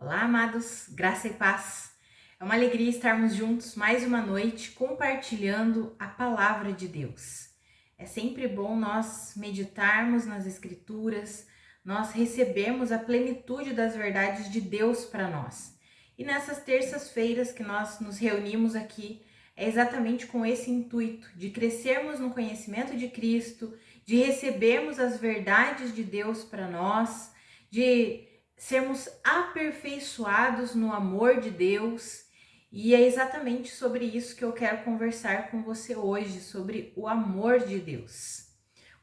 Olá, amados, graça e paz. É uma alegria estarmos juntos mais uma noite compartilhando a palavra de Deus. É sempre bom nós meditarmos nas Escrituras, nós recebemos a plenitude das verdades de Deus para nós. E nessas terças-feiras que nós nos reunimos aqui, é exatamente com esse intuito de crescermos no conhecimento de Cristo, de recebermos as verdades de Deus para nós, de sermos aperfeiçoados no amor de Deus, e é exatamente sobre isso que eu quero conversar com você hoje, sobre o amor de Deus.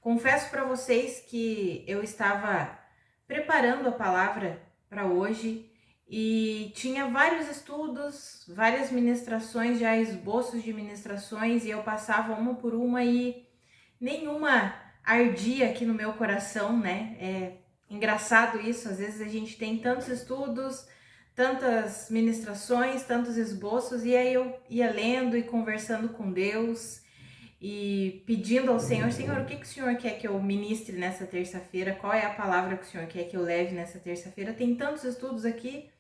Confesso para vocês que eu estava preparando a palavra para hoje e tinha vários estudos, várias ministrações, já esboços de ministrações, e eu passava uma por uma e nenhuma ardia aqui no meu coração, né? Engraçado isso, às vezes a gente tem tantos estudos, tantas ministrações, tantos esboços, e aí eu ia lendo e conversando com Deus e pedindo ao Senhor, Senhor, o que o Senhor quer que eu ministre nessa terça-feira? Qual é a palavra que o Senhor quer que eu leve nessa terça-feira? Tem tantos estudos aqui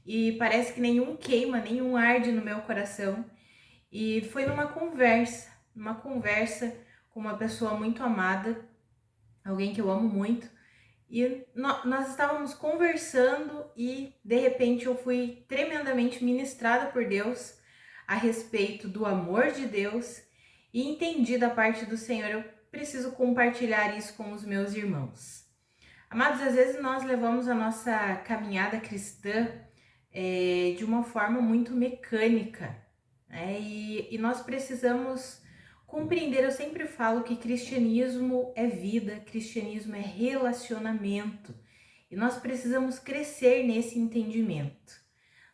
e parece que nenhum queima, nenhum arde no meu coração. E foi numa conversa com uma pessoa muito amada, alguém que eu amo muito, e nós estávamos conversando e de repente eu fui tremendamente ministrada por Deus a respeito do amor de Deus e entendi da parte do Senhor, eu preciso compartilhar isso com os meus irmãos. Amados, às vezes nós levamos a nossa caminhada cristã de uma forma muito mecânica, né? E nós precisamos compreender, eu sempre falo que cristianismo é vida, cristianismo é relacionamento, e nós precisamos crescer nesse entendimento.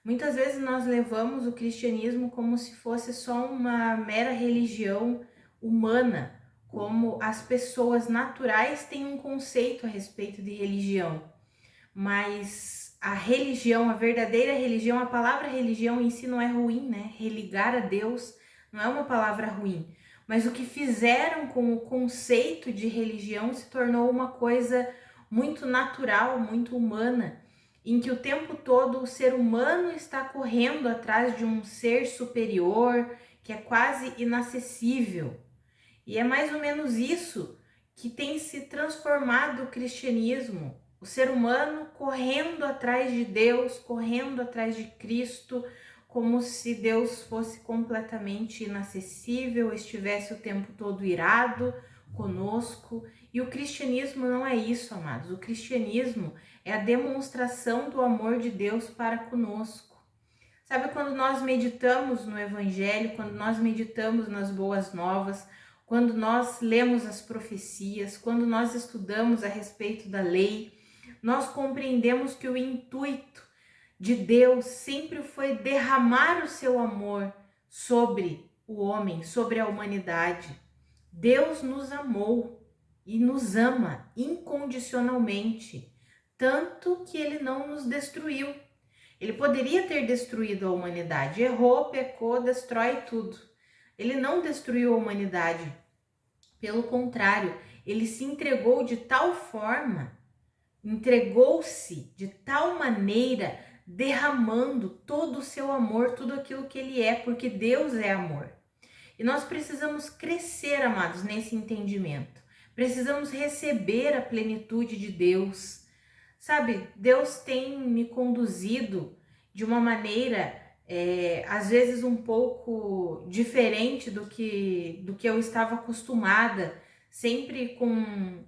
Muitas vezes nós levamos o cristianismo como se fosse só uma mera religião humana, como as pessoas naturais têm um conceito a respeito de religião, mas a religião, a verdadeira religião, a palavra religião em si não é ruim, né? Religar a Deus não é uma palavra ruim, mas o que fizeram com o conceito de religião se tornou uma coisa muito natural, muito humana, em que o tempo todo o ser humano está correndo atrás de um ser superior que é quase inacessível. E é mais ou menos isso que tem se transformado o cristianismo. O ser humano correndo atrás de Deus, correndo atrás de Cristo, como se Deus fosse completamente inacessível, estivesse o tempo todo irado conosco. E o cristianismo não é isso, amados. O cristianismo é a demonstração do amor de Deus para conosco. Sabe, quando nós meditamos no Evangelho, quando nós meditamos nas boas novas, quando nós lemos as profecias, quando nós estudamos a respeito da lei, nós compreendemos que o intuito de Deus sempre foi derramar o seu amor sobre o homem, sobre a humanidade. Deus nos amou e nos ama incondicionalmente, tanto que ele não nos destruiu. Ele poderia ter destruído a humanidade, errou, pecou, destrói tudo. Ele não destruiu a humanidade, pelo contrário, ele se entregou de tal forma, entregou-se de tal maneira, derramando todo o seu amor, tudo aquilo que ele é, porque Deus é amor. E nós precisamos crescer, amados, nesse entendimento. Precisamos receber a plenitude de Deus. Sabe, Deus tem me conduzido de uma maneira, às vezes um pouco diferente do que eu estava acostumada, sempre com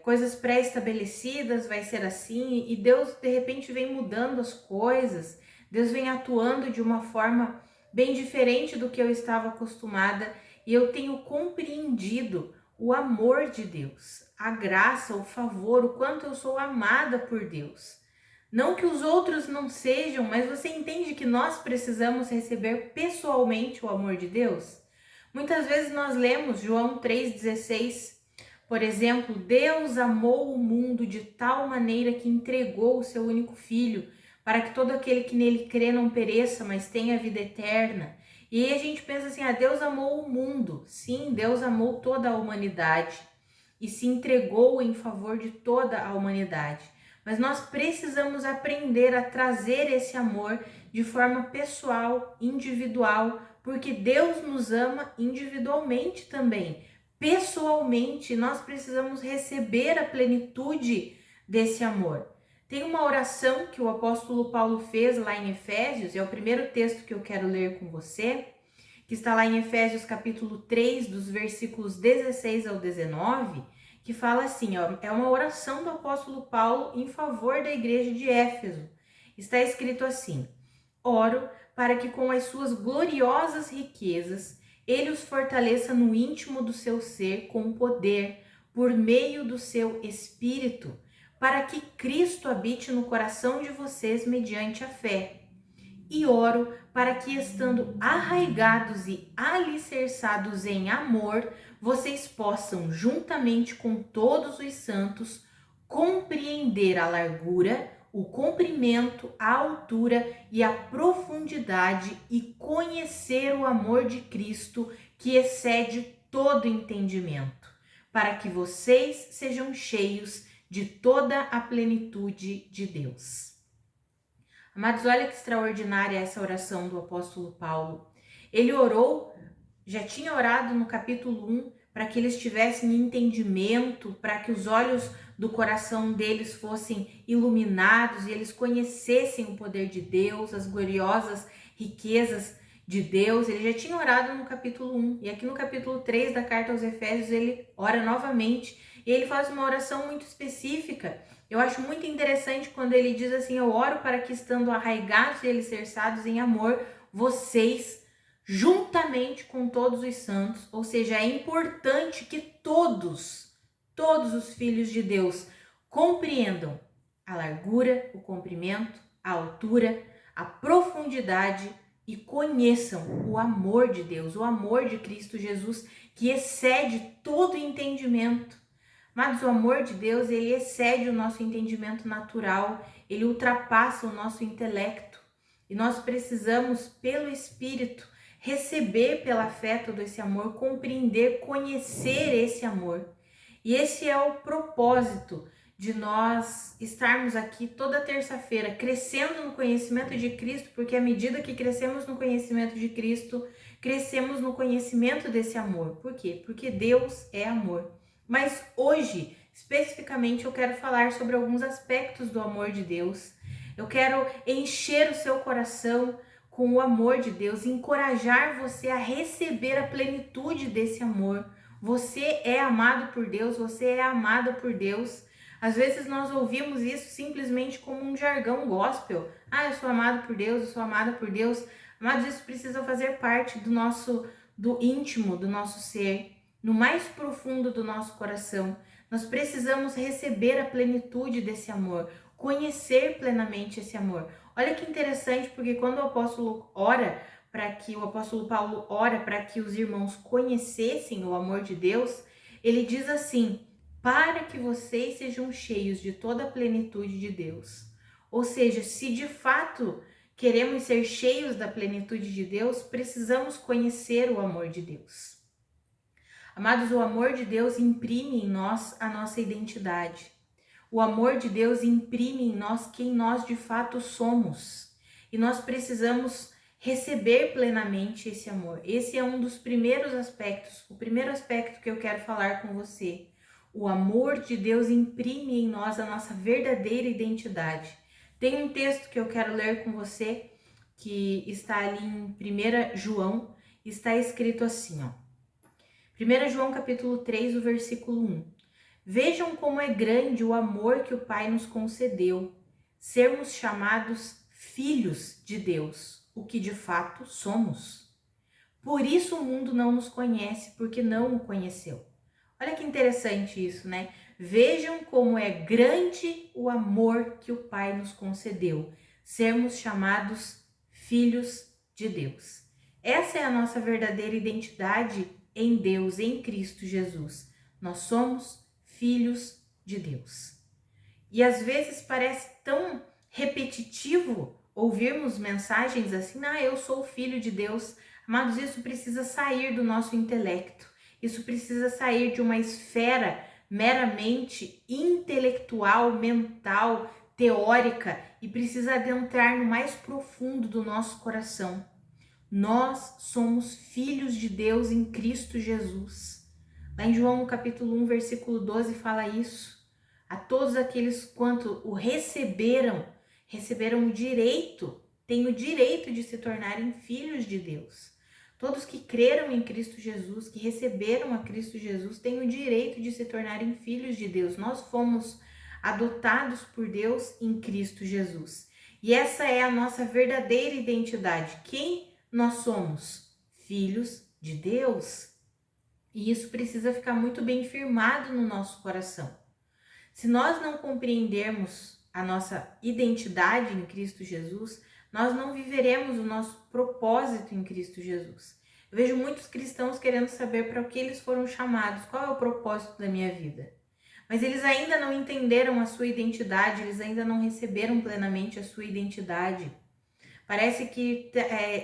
coisas pré-estabelecidas, vai ser assim, e Deus de repente vem mudando as coisas, Deus vem atuando de uma forma bem diferente do que eu estava acostumada, e eu tenho compreendido o amor de Deus, a graça, o favor, o quanto eu sou amada por Deus. Não que os outros não sejam, mas você entende que nós precisamos receber pessoalmente o amor de Deus? Muitas vezes nós lemos João 3,16, por exemplo, Deus amou o mundo de tal maneira que entregou o seu único filho, para que todo aquele que nele crê não pereça, mas tenha vida eterna. E aí a gente pensa assim, Deus amou o mundo. Sim, Deus amou toda a humanidade e se entregou em favor de toda a humanidade. mas nós precisamos aprender a trazer esse amor de forma pessoal, individual, porque Deus nos ama individualmente também. Pessoalmente, nós precisamos receber a plenitude desse amor. Tem uma oração que o apóstolo Paulo fez lá em Efésios, é o primeiro texto que eu quero ler com você, que está lá em Efésios capítulo 3, dos versículos 16 ao 19, que fala assim, ó, é uma oração do apóstolo Paulo em favor da igreja de Éfeso. Está escrito assim: oro para que com as suas gloriosas riquezas ele os fortaleça no íntimo do seu ser com poder, por meio do seu Espírito, para que Cristo habite no coração de vocês mediante a fé. E oro para que, estando arraigados e alicerçados em amor, vocês possam, juntamente com todos os santos, compreender a largura, o comprimento, a altura e a profundidade e conhecer o amor de Cristo, que excede todo entendimento, para que vocês sejam cheios de toda a plenitude de Deus. Amados, olha que extraordinária essa oração do apóstolo Paulo. Ele orou, já tinha orado no capítulo 1, para que eles tivessem entendimento, para que os olhos do coração deles fossem iluminados e eles conhecessem o poder de Deus, as gloriosas riquezas de Deus. Ele já tinha orado no capítulo 1, e aqui no capítulo 3 da carta aos Efésios ele ora novamente, e ele faz uma oração muito específica. Eu acho muito interessante quando ele diz assim: eu oro para que, estando arraigados e alicerçados em amor, vocês, juntamente com todos os santos, ou seja, é importante que todos os filhos de Deus compreendam a largura, o comprimento, a altura, a profundidade e conheçam o amor de Deus, o amor de Cristo Jesus, que excede todo entendimento. Mas o amor de Deus, ele excede o nosso entendimento natural, ele ultrapassa o nosso intelecto. E nós precisamos, pelo Espírito, receber pela fé todo esse amor, compreender, conhecer esse amor. E esse é o propósito de nós estarmos aqui toda terça-feira, crescendo no conhecimento de Cristo, porque à medida que crescemos no conhecimento de Cristo, crescemos no conhecimento desse amor. Por quê? Porque Deus é amor. Mas hoje, especificamente, eu quero falar sobre alguns aspectos do amor de Deus. Eu quero encher o seu coração com o amor de Deus, encorajar você a receber a plenitude desse amor. Você é amado por Deus, você é amada por Deus. Às vezes nós ouvimos isso simplesmente como um jargão gospel. Ah, eu sou amado por Deus, eu sou amada por Deus. Mas isso precisa fazer parte do íntimo do nosso ser, no mais profundo do nosso coração. Nós precisamos receber a plenitude desse amor, conhecer plenamente esse amor. Olha que interessante, porque quando o apóstolo Paulo ora para que os irmãos conhecessem o amor de Deus, ele diz assim: para que vocês sejam cheios de toda a plenitude de Deus. Ou seja, se de fato queremos ser cheios da plenitude de Deus, precisamos conhecer o amor de Deus. Amados, o amor de Deus imprime em nós a nossa identidade. O amor de Deus imprime em nós quem nós de fato somos. E nós precisamos receber plenamente esse amor. Esse é um dos primeiros aspectos, o primeiro aspecto que eu quero falar com você. O amor de Deus imprime em nós a nossa verdadeira identidade. Tem um texto que eu quero ler com você, que está ali em 1 João, está escrito assim, ó. 1 João capítulo 3, o versículo 1. Vejam como é grande o amor que o Pai nos concedeu, sermos chamados filhos de Deus, o que de fato somos. Por isso o mundo não nos conhece, porque não o conheceu. Olha que interessante isso, né? Vejam como é grande o amor que o Pai nos concedeu, sermos chamados filhos de Deus. Essa é a nossa verdadeira identidade em Deus, em Cristo Jesus. Nós somos filhos de Deus. E às vezes parece tão repetitivo ouvirmos mensagens assim: ah, eu sou filho de Deus. Amados, isso precisa sair do nosso intelecto. Isso precisa sair de uma esfera meramente intelectual, mental, teórica e precisa adentrar no mais profundo do nosso coração. Nós somos filhos de Deus em Cristo Jesus. Lá em João, no capítulo 1, versículo 12, fala isso. A todos aqueles quanto o receberam o direito, têm o direito de se tornarem filhos de Deus. Todos que creram em Cristo Jesus, que receberam a Cristo Jesus, têm o direito de se tornarem filhos de Deus. Nós fomos adotados por Deus em Cristo Jesus. E essa é a nossa verdadeira identidade. Quem nós somos? Filhos de Deus. E isso precisa ficar muito bem firmado no nosso coração. Se nós não compreendermos a nossa identidade em Cristo Jesus, nós não viveremos o nosso propósito em Cristo Jesus. Eu vejo muitos cristãos querendo saber para o que eles foram chamados, qual é o propósito da minha vida. Mas eles ainda não entenderam a sua identidade, eles ainda não receberam plenamente a sua identidade. Parece que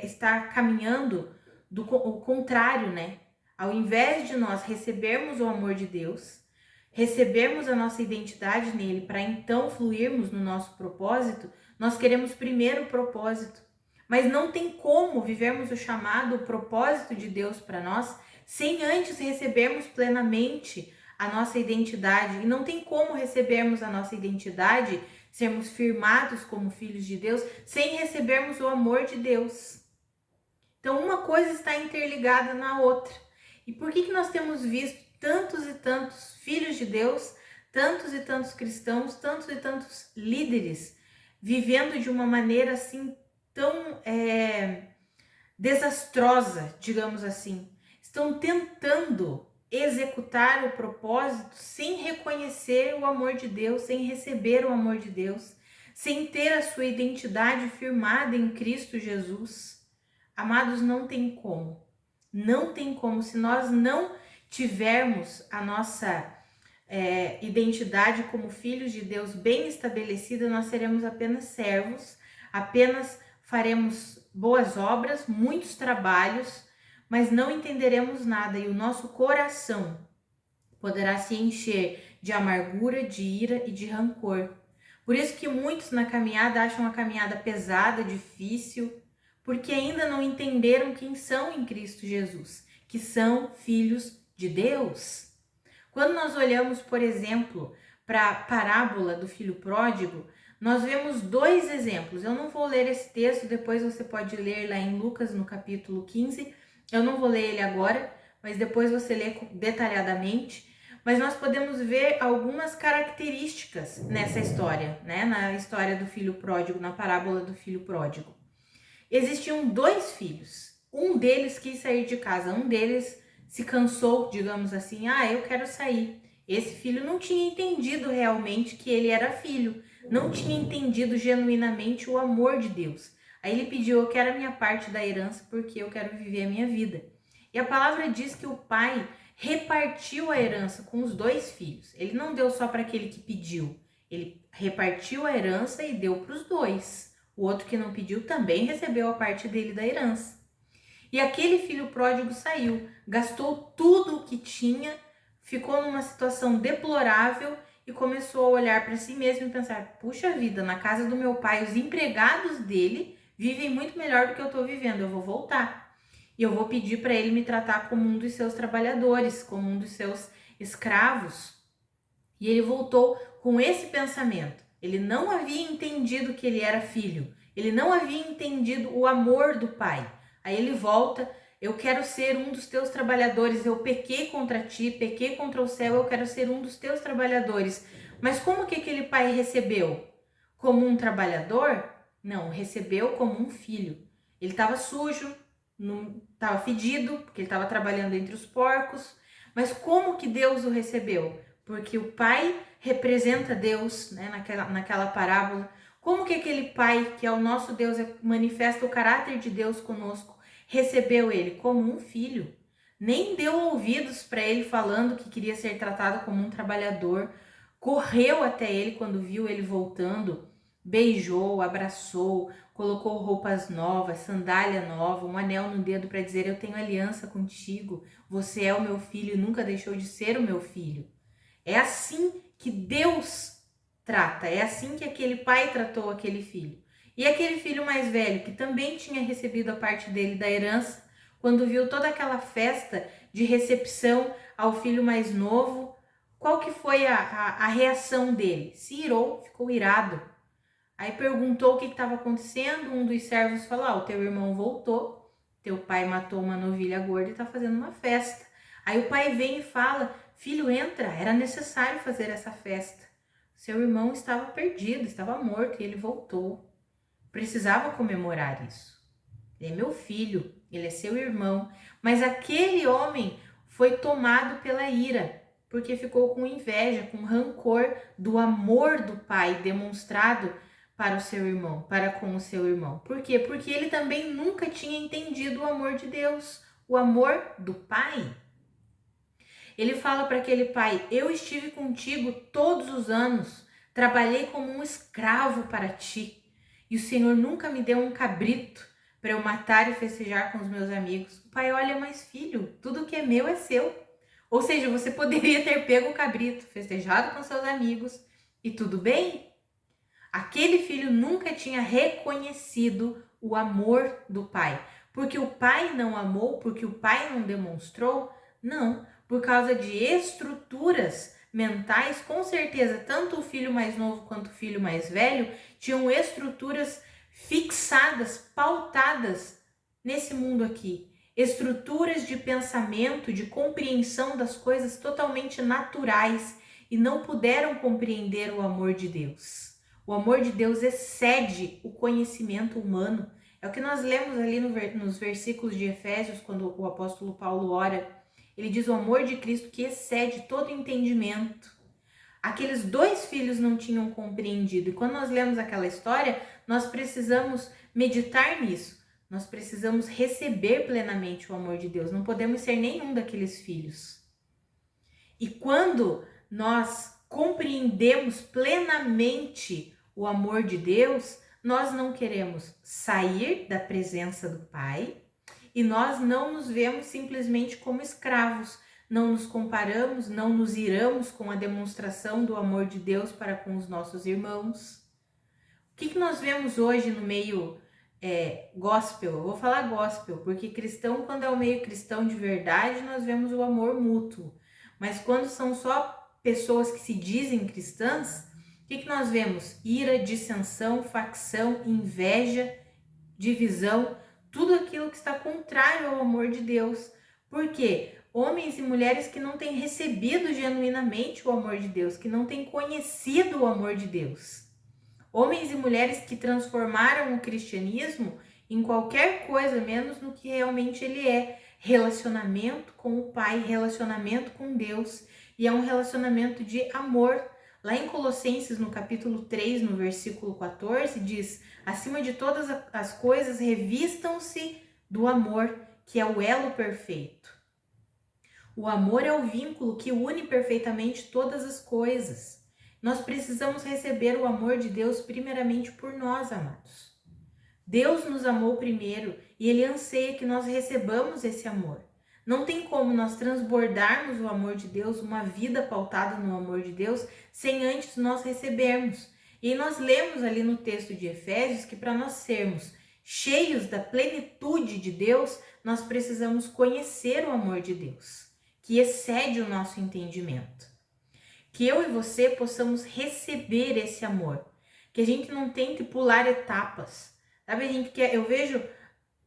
está caminhando o contrário, né? Ao invés de nós recebermos o amor de Deus, recebermos a nossa identidade nele para então fluirmos no nosso propósito, nós queremos primeiro o propósito. Mas não tem como vivermos o chamado, o propósito de Deus para nós, sem antes recebermos plenamente a nossa identidade. E não tem como recebermos a nossa identidade, sermos firmados como filhos de Deus, sem recebermos o amor de Deus. Então, uma coisa está interligada na outra. E por que nós temos visto tantos e tantos filhos de Deus, tantos e tantos cristãos, tantos e tantos líderes vivendo de uma maneira assim tão desastrosa, digamos assim? Estão tentando executar o propósito sem reconhecer o amor de Deus, sem receber o amor de Deus, sem ter a sua identidade firmada em Cristo Jesus. Amados, não tem como. Não tem como. Se nós não tivermos a nossa identidade como filhos de Deus bem estabelecida, nós seremos apenas servos, apenas faremos boas obras, muitos trabalhos, mas não entenderemos nada e o nosso coração poderá se encher de amargura, de ira e de rancor. Por isso que muitos na caminhada acham a caminhada pesada, difícil, porque ainda não entenderam quem são em Cristo Jesus, que são filhos de Deus. Quando nós olhamos, por exemplo, para a parábola do filho pródigo, nós vemos dois exemplos. Eu não vou ler esse texto, depois você pode ler lá em Lucas, no capítulo 15. Eu não vou ler ele agora, mas depois você lê detalhadamente. Mas nós podemos ver algumas características nessa história, né? Na história do filho pródigo, na parábola do filho pródigo. Existiam dois filhos. Um deles quis sair de casa, um deles se cansou, digamos assim, eu quero sair. Esse filho não tinha entendido realmente que ele era filho, não tinha entendido genuinamente o amor de Deus. Aí ele pediu, eu quero a minha parte da herança porque eu quero viver a minha vida. E a palavra diz que o pai repartiu a herança com os dois filhos. Ele não deu só para aquele que pediu, ele repartiu a herança e deu para os dois. O outro que não pediu também recebeu a parte dele da herança. E aquele filho pródigo saiu, gastou tudo o que tinha, ficou numa situação deplorável e começou a olhar para si mesmo e pensar, puxa vida, na casa do meu pai, os empregados dele vivem muito melhor do que eu estou vivendo, eu vou voltar. E eu vou pedir para ele me tratar como um dos seus trabalhadores, como um dos seus escravos. E ele voltou com esse pensamento. Ele não havia entendido que ele era filho, ele não havia entendido o amor do pai. Aí ele volta, eu quero ser um dos teus trabalhadores, eu pequei contra ti, pequei contra o céu, eu quero ser um dos teus trabalhadores. Mas como que aquele pai recebeu? Como um trabalhador? Não, recebeu como um filho. Ele estava sujo, estava fedido, porque ele estava trabalhando entre os porcos. Mas como que Deus o recebeu? Porque o pai representa Deus, né, naquela parábola. Como que aquele pai, que é o nosso Deus, manifesta o caráter de Deus conosco, recebeu ele? Como um filho. Nem deu ouvidos para ele falando que queria ser tratado como um trabalhador. Correu até ele quando viu ele voltando, beijou, abraçou, colocou roupas novas, sandália nova, um anel no dedo para dizer, eu tenho aliança contigo, você é o meu filho e nunca deixou de ser o meu filho. É assim que Deus trata, é assim que aquele pai tratou aquele filho. E aquele filho mais velho, que também tinha recebido a parte dele da herança, quando viu toda aquela festa de recepção ao filho mais novo, qual que foi a reação dele? Se irou, ficou irado. Aí perguntou o que estava acontecendo, um dos servos falou, o teu irmão voltou, teu pai matou uma novilha gorda e está fazendo uma festa. Aí o pai vem e fala, filho, entra, era necessário fazer essa festa. Seu irmão estava perdido, estava morto e ele voltou. Precisava comemorar isso. Ele é meu filho, ele é seu irmão. Mas aquele homem foi tomado pela ira, porque ficou com inveja, com rancor do amor do pai demonstrado para o seu irmão, para com o seu irmão. Por quê? Porque ele também nunca tinha entendido o amor de Deus, o amor do pai. Ele fala para aquele pai, eu estive contigo todos os anos, trabalhei como um escravo para ti, e o Senhor nunca me deu um cabrito para eu matar e festejar com os meus amigos. O pai olha, mas filho, tudo que é meu é seu. Ou seja, você poderia ter pego o cabrito, festejado com seus amigos, e tudo bem? Aquele filho nunca tinha reconhecido o amor do pai. Porque o pai não amou, porque o pai não demonstrou? Não, por causa de estruturas mentais, com certeza, tanto o filho mais novo quanto o filho mais velho tinham estruturas fixadas, pautadas nesse mundo aqui. Estruturas de pensamento, de compreensão das coisas totalmente naturais e não puderam compreender o amor de Deus. O amor de Deus excede o conhecimento humano. É o que nós lemos ali nos versículos de Efésios, quando o apóstolo Paulo ora. Ele diz o amor de Cristo que excede todo entendimento. Aqueles dois filhos não tinham compreendido. E quando nós lemos aquela história, nós precisamos meditar nisso. Nós precisamos receber plenamente o amor de Deus. Não podemos ser nenhum daqueles filhos. E quando nós compreendemos plenamente o amor de Deus, nós não queremos sair da presença do Pai e nós não nos vemos simplesmente como escravos, não nos comparamos, não nos iramos com a demonstração do amor de Deus para com os nossos irmãos. O que nós vemos hoje no meio gospel? Eu vou falar gospel, porque cristão, quando é o meio cristão de verdade, nós vemos o amor mútuo. Mas quando são só pessoas que se dizem cristãs, o que nós vemos? Ira, dissensão, facção, inveja, divisão, tudo aquilo que está contrário ao amor de Deus. Por quê? Homens e mulheres que não têm recebido genuinamente o amor de Deus, que não têm conhecido o amor de Deus. Homens e mulheres que transformaram o cristianismo em qualquer coisa menos no que realmente ele é. Relacionamento com o Pai, relacionamento com Deus. E é um relacionamento de amor. Lá em Colossenses, no capítulo 3, no versículo 14, diz: acima de todas as coisas, revistam-se do amor, que é o elo perfeito. O amor é o vínculo que une perfeitamente todas as coisas. Nós precisamos receber o amor de Deus primeiramente por nós, amados. Deus nos amou primeiro e Ele anseia que nós recebamos esse amor. Não tem como nós transbordarmos o amor de Deus, uma vida pautada no amor de Deus, sem antes nós recebermos. E nós lemos ali no texto de Efésios que para nós sermos cheios da plenitude de Deus, nós precisamos conhecer o amor de Deus, que excede o nosso entendimento. Que eu e você possamos receber esse amor, que a gente não tente pular etapas. Sabe, a gente quer, eu vejo,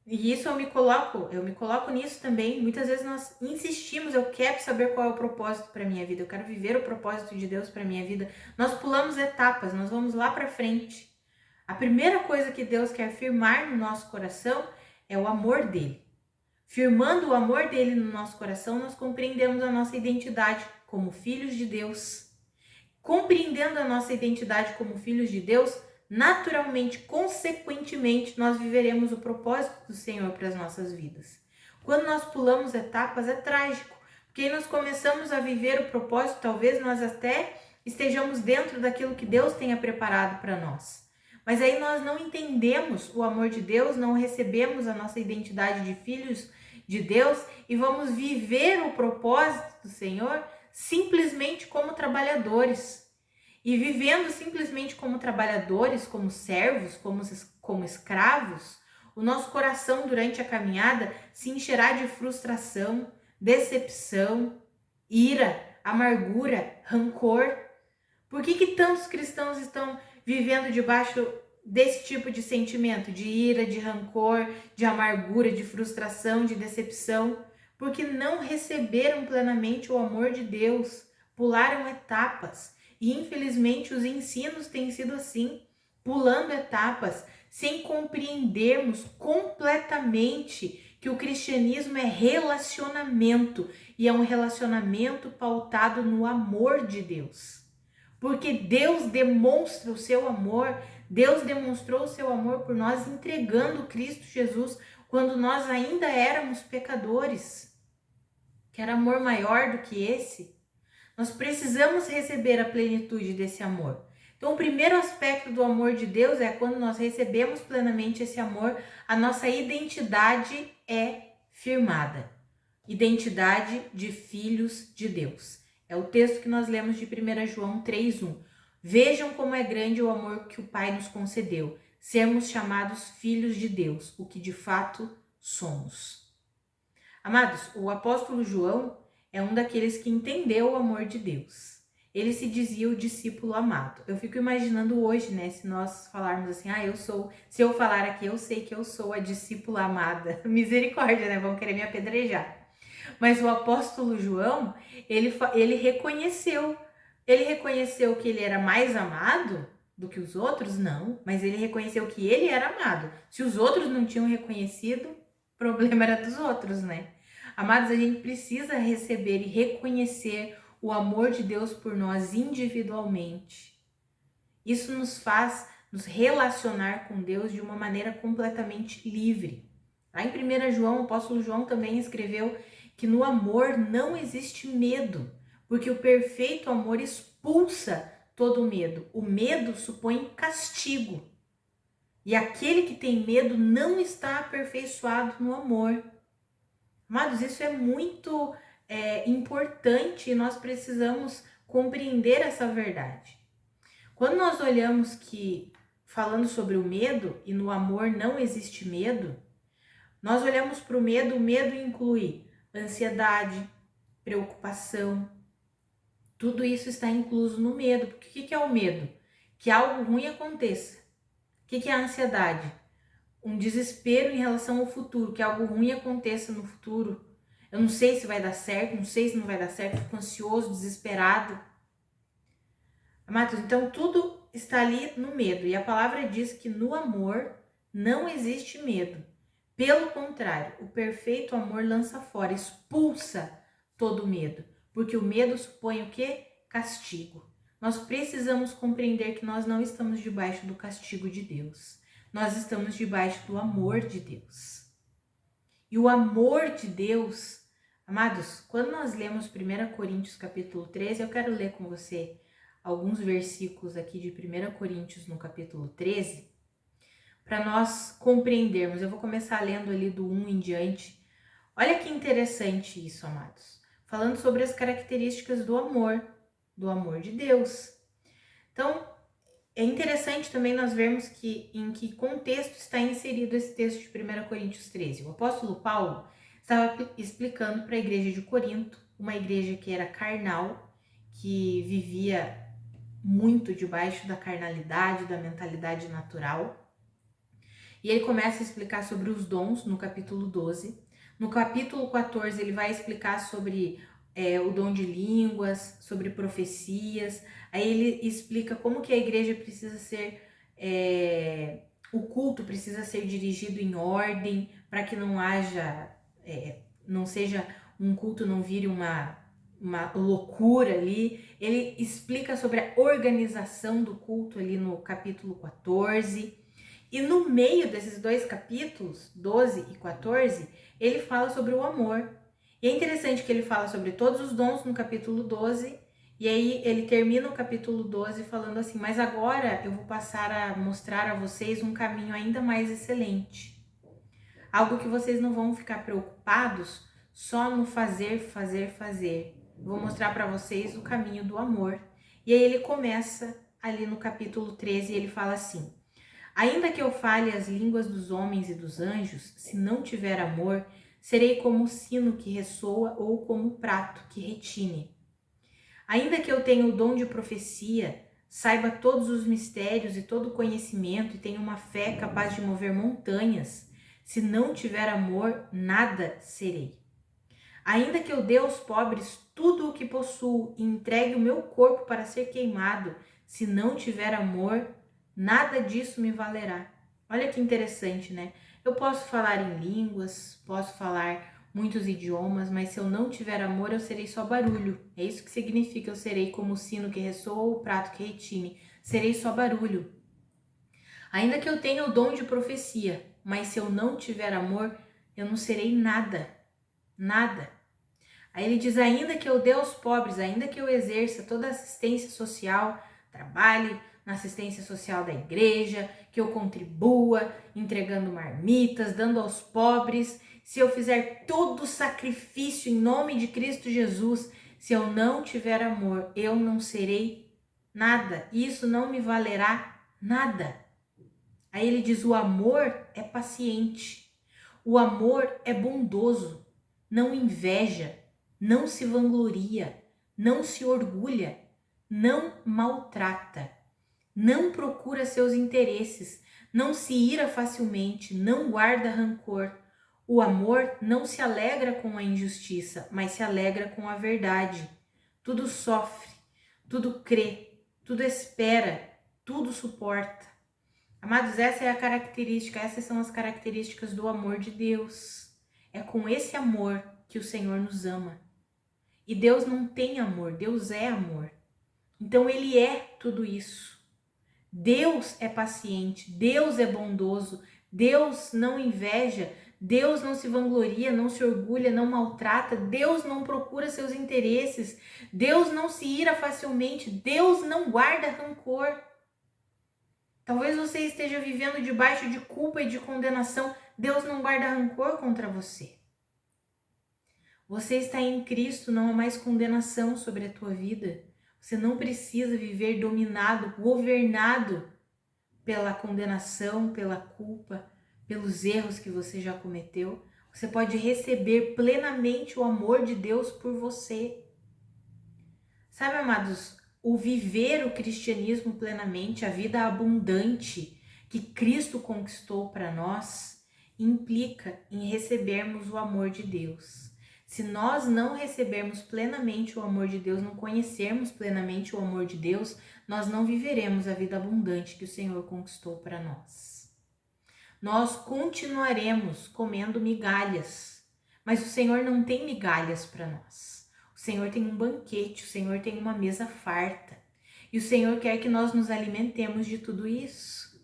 e isso eu me coloco nisso também. Muitas vezes nós insistimos, eu quero saber qual é o propósito para minha vida, eu quero viver o propósito de Deus para minha vida. Nós pulamos etapas, nós vamos lá para frente. A primeira coisa que Deus quer firmar no nosso coração é o amor dele. Firmando o amor dele no nosso coração, nós compreendemos a nossa identidade como filhos de Deus. Compreendendo a nossa identidade como filhos de Deus, naturalmente, consequentemente, nós viveremos o propósito do Senhor para as nossas vidas. Quando nós pulamos etapas, é trágico, porque aí nós começamos a viver o propósito, talvez nós até estejamos dentro daquilo que Deus tenha preparado para nós. Mas aí nós não entendemos o amor de Deus, não recebemos a nossa identidade de filhos de Deus e vamos viver o propósito do Senhor simplesmente como trabalhadores. E vivendo simplesmente como trabalhadores, como servos, como escravos, o nosso coração durante a caminhada se encherá de frustração, decepção, ira, amargura, rancor. Por que tantos cristãos estão vivendo debaixo desse tipo de sentimento, de ira, de rancor, de amargura, de frustração, de decepção? Porque não receberam plenamente o amor de Deus, pularam etapas. E infelizmente os ensinos têm sido assim, pulando etapas, sem compreendermos completamente que o cristianismo é relacionamento, e é um relacionamento pautado no amor de Deus. Porque Deus demonstra o seu amor, Deus demonstrou o seu amor por nós entregando Cristo Jesus quando nós ainda éramos pecadores. Quer amor maior do que esse? Nós precisamos receber a plenitude desse amor. Então, o primeiro aspecto do amor de Deus é quando nós recebemos plenamente esse amor, a nossa identidade é firmada. Identidade de filhos de Deus. É o texto que nós lemos de 1 João 3:1. Vejam como é grande o amor que o Pai nos concedeu, sermos chamados filhos de Deus, o que de fato somos. Amados, o apóstolo João é um daqueles que entendeu o amor de Deus. Ele se dizia o discípulo amado. Eu fico imaginando hoje, né, se nós falarmos assim, se eu falar aqui, eu sei que eu sou a discípula amada. Misericórdia, né, vão querer me apedrejar. Mas o apóstolo João, ele reconheceu que ele era mais amado do que os outros? Não, mas ele reconheceu que ele era amado. Se os outros não tinham reconhecido, o problema era dos outros, né? Amados, a gente precisa receber e reconhecer o amor de Deus por nós individualmente. Isso nos faz nos relacionar com Deus de uma maneira completamente livre. Lá em 1 João, o apóstolo João também escreveu que no amor não existe medo, porque o perfeito amor expulsa todo medo. O medo supõe castigo. E aquele que tem medo não está aperfeiçoado no amor. Amados, isso é muito importante e nós precisamos compreender essa verdade. Quando nós olhamos que, falando sobre o medo, e no amor não existe medo, nós olhamos para o medo inclui ansiedade, preocupação, tudo isso está incluso no medo. Porque o que é o medo? Que algo ruim aconteça. O que é a ansiedade? Um desespero em relação ao futuro, que algo ruim aconteça no futuro. Eu não sei se vai dar certo, não sei se não vai dar certo, fico ansioso, desesperado. Amados, então tudo está ali no medo. E a palavra diz que no amor não existe medo. Pelo contrário, o perfeito amor lança fora, expulsa todo medo. Porque o medo supõe o quê? Castigo. Nós precisamos compreender que nós não estamos debaixo do castigo de Deus. Nós estamos debaixo do amor de Deus. E o amor de Deus, amados, quando nós lemos 1 Coríntios capítulo 13, eu quero ler com você alguns versículos aqui de 1 Coríntios no capítulo 13, para nós compreendermos. Eu vou começar lendo ali do 1 em diante. Olha que interessante isso, amados. Falando sobre as características do amor de Deus. Então, é interessante também nós vermos em que contexto está inserido esse texto de 1 Coríntios 13. O apóstolo Paulo estava explicando para a igreja de Corinto, uma igreja que era carnal, que vivia muito debaixo da carnalidade, da mentalidade natural. E ele começa a explicar sobre os dons no capítulo 12. No capítulo 14 ele vai explicar sobre o dom de línguas, sobre profecias. Aí ele explica como que a igreja precisa ser, o culto precisa ser dirigido em ordem, para que não haja, não seja um culto, não vire uma loucura ali. Ele explica sobre a organização do culto ali no capítulo 14. E no meio desses dois capítulos, 12 e 14, ele fala sobre o amor. E é interessante que ele fala sobre todos os dons no capítulo 12, e aí ele termina o capítulo 12 falando assim: mas agora eu vou passar a mostrar a vocês um caminho ainda mais excelente. Algo que vocês não vão ficar preocupados só no fazer, vou mostrar para vocês o caminho do amor. E aí ele começa ali no capítulo 13 e ele fala assim: ainda que eu fale as línguas dos homens e dos anjos, se não tiver amor, serei como o sino que ressoa ou como o prato que retine. Ainda que eu tenha o dom de profecia, saiba todos os mistérios e todo o conhecimento e tenha uma fé capaz de mover montanhas, se não tiver amor, nada serei. Ainda que eu dê aos pobres tudo o que possuo e entregue o meu corpo para ser queimado, se não tiver amor, nada disso me valerá. Olha que interessante, né? Eu posso falar em línguas, posso falar muitos idiomas, mas se eu não tiver amor, eu serei só barulho. É isso que significa: eu serei como o sino que ressoa ou o prato que retine. Serei só barulho. Ainda que eu tenha o dom de profecia, mas se eu não tiver amor, eu não serei nada. Nada. Aí ele diz: ainda que eu dê aos pobres, ainda que eu exerça toda a assistência social, trabalhe na assistência social da igreja, que eu contribua entregando marmitas, dando aos pobres, se eu fizer todo o sacrifício em nome de Cristo Jesus, se eu não tiver amor, eu não serei nada. Isso não me valerá nada. Aí ele diz: o amor é paciente, o amor é bondoso, não inveja, não se vangloria, não se orgulha, não maltrata, não procura seus interesses, não se ira facilmente, não guarda rancor. O amor não se alegra com a injustiça, mas se alegra com a verdade. Tudo sofre, tudo crê, tudo espera, tudo suporta. Amados, essa é a característica, essas são as características do amor de Deus. É com esse amor que o Senhor nos ama. E Deus não tem amor, Deus é amor. Então ele é tudo isso. Deus é paciente, Deus é bondoso, Deus não inveja, Deus não se vangloria, não se orgulha, não maltrata, Deus não procura seus interesses, Deus não se ira facilmente, Deus não guarda rancor. Talvez você esteja vivendo debaixo de culpa e de condenação. Deus não guarda rancor contra você. Você está em Cristo, não há mais condenação sobre a tua vida. Você não precisa viver dominado, governado pela condenação, pela culpa, pelos erros que você já cometeu. Você pode receber plenamente o amor de Deus por você. Sabe, amados, o viver o cristianismo plenamente, a vida abundante que Cristo conquistou para nós, implica em recebermos o amor de Deus. Se nós não recebermos plenamente o amor de Deus, não conhecermos plenamente o amor de Deus, nós não viveremos a vida abundante que o Senhor conquistou para nós. Nós continuaremos comendo migalhas, mas o Senhor não tem migalhas para nós. O Senhor tem um banquete, o Senhor tem uma mesa farta. E o Senhor quer que nós nos alimentemos de tudo isso.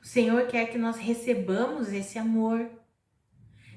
O Senhor quer que nós recebamos esse amor.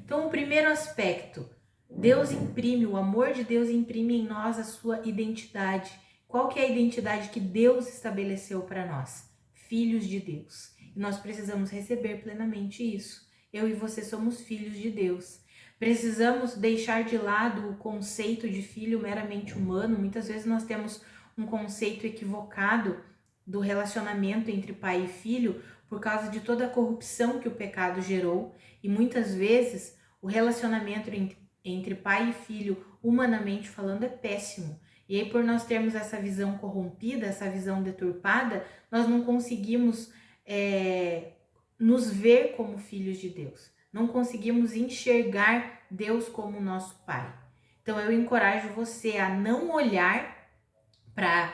Então, o primeiro aspecto, Deus imprime, o amor de Deus imprime em nós a sua identidade. Qual que é a identidade que Deus estabeleceu para nós? Filhos de Deus. E nós precisamos receber plenamente isso. Eu e você somos filhos de Deus. Precisamos deixar de lado o conceito de filho meramente humano. Muitas vezes nós temos um conceito equivocado do relacionamento entre pai e filho por causa de toda a corrupção que o pecado gerou. E muitas vezes o relacionamento entre pai e filho, humanamente falando, é péssimo. E aí, por nós termos essa visão corrompida, essa visão deturpada, nós não conseguimos nos ver como filhos de Deus. Não conseguimos enxergar Deus como nosso Pai. Então eu encorajo você a não olhar para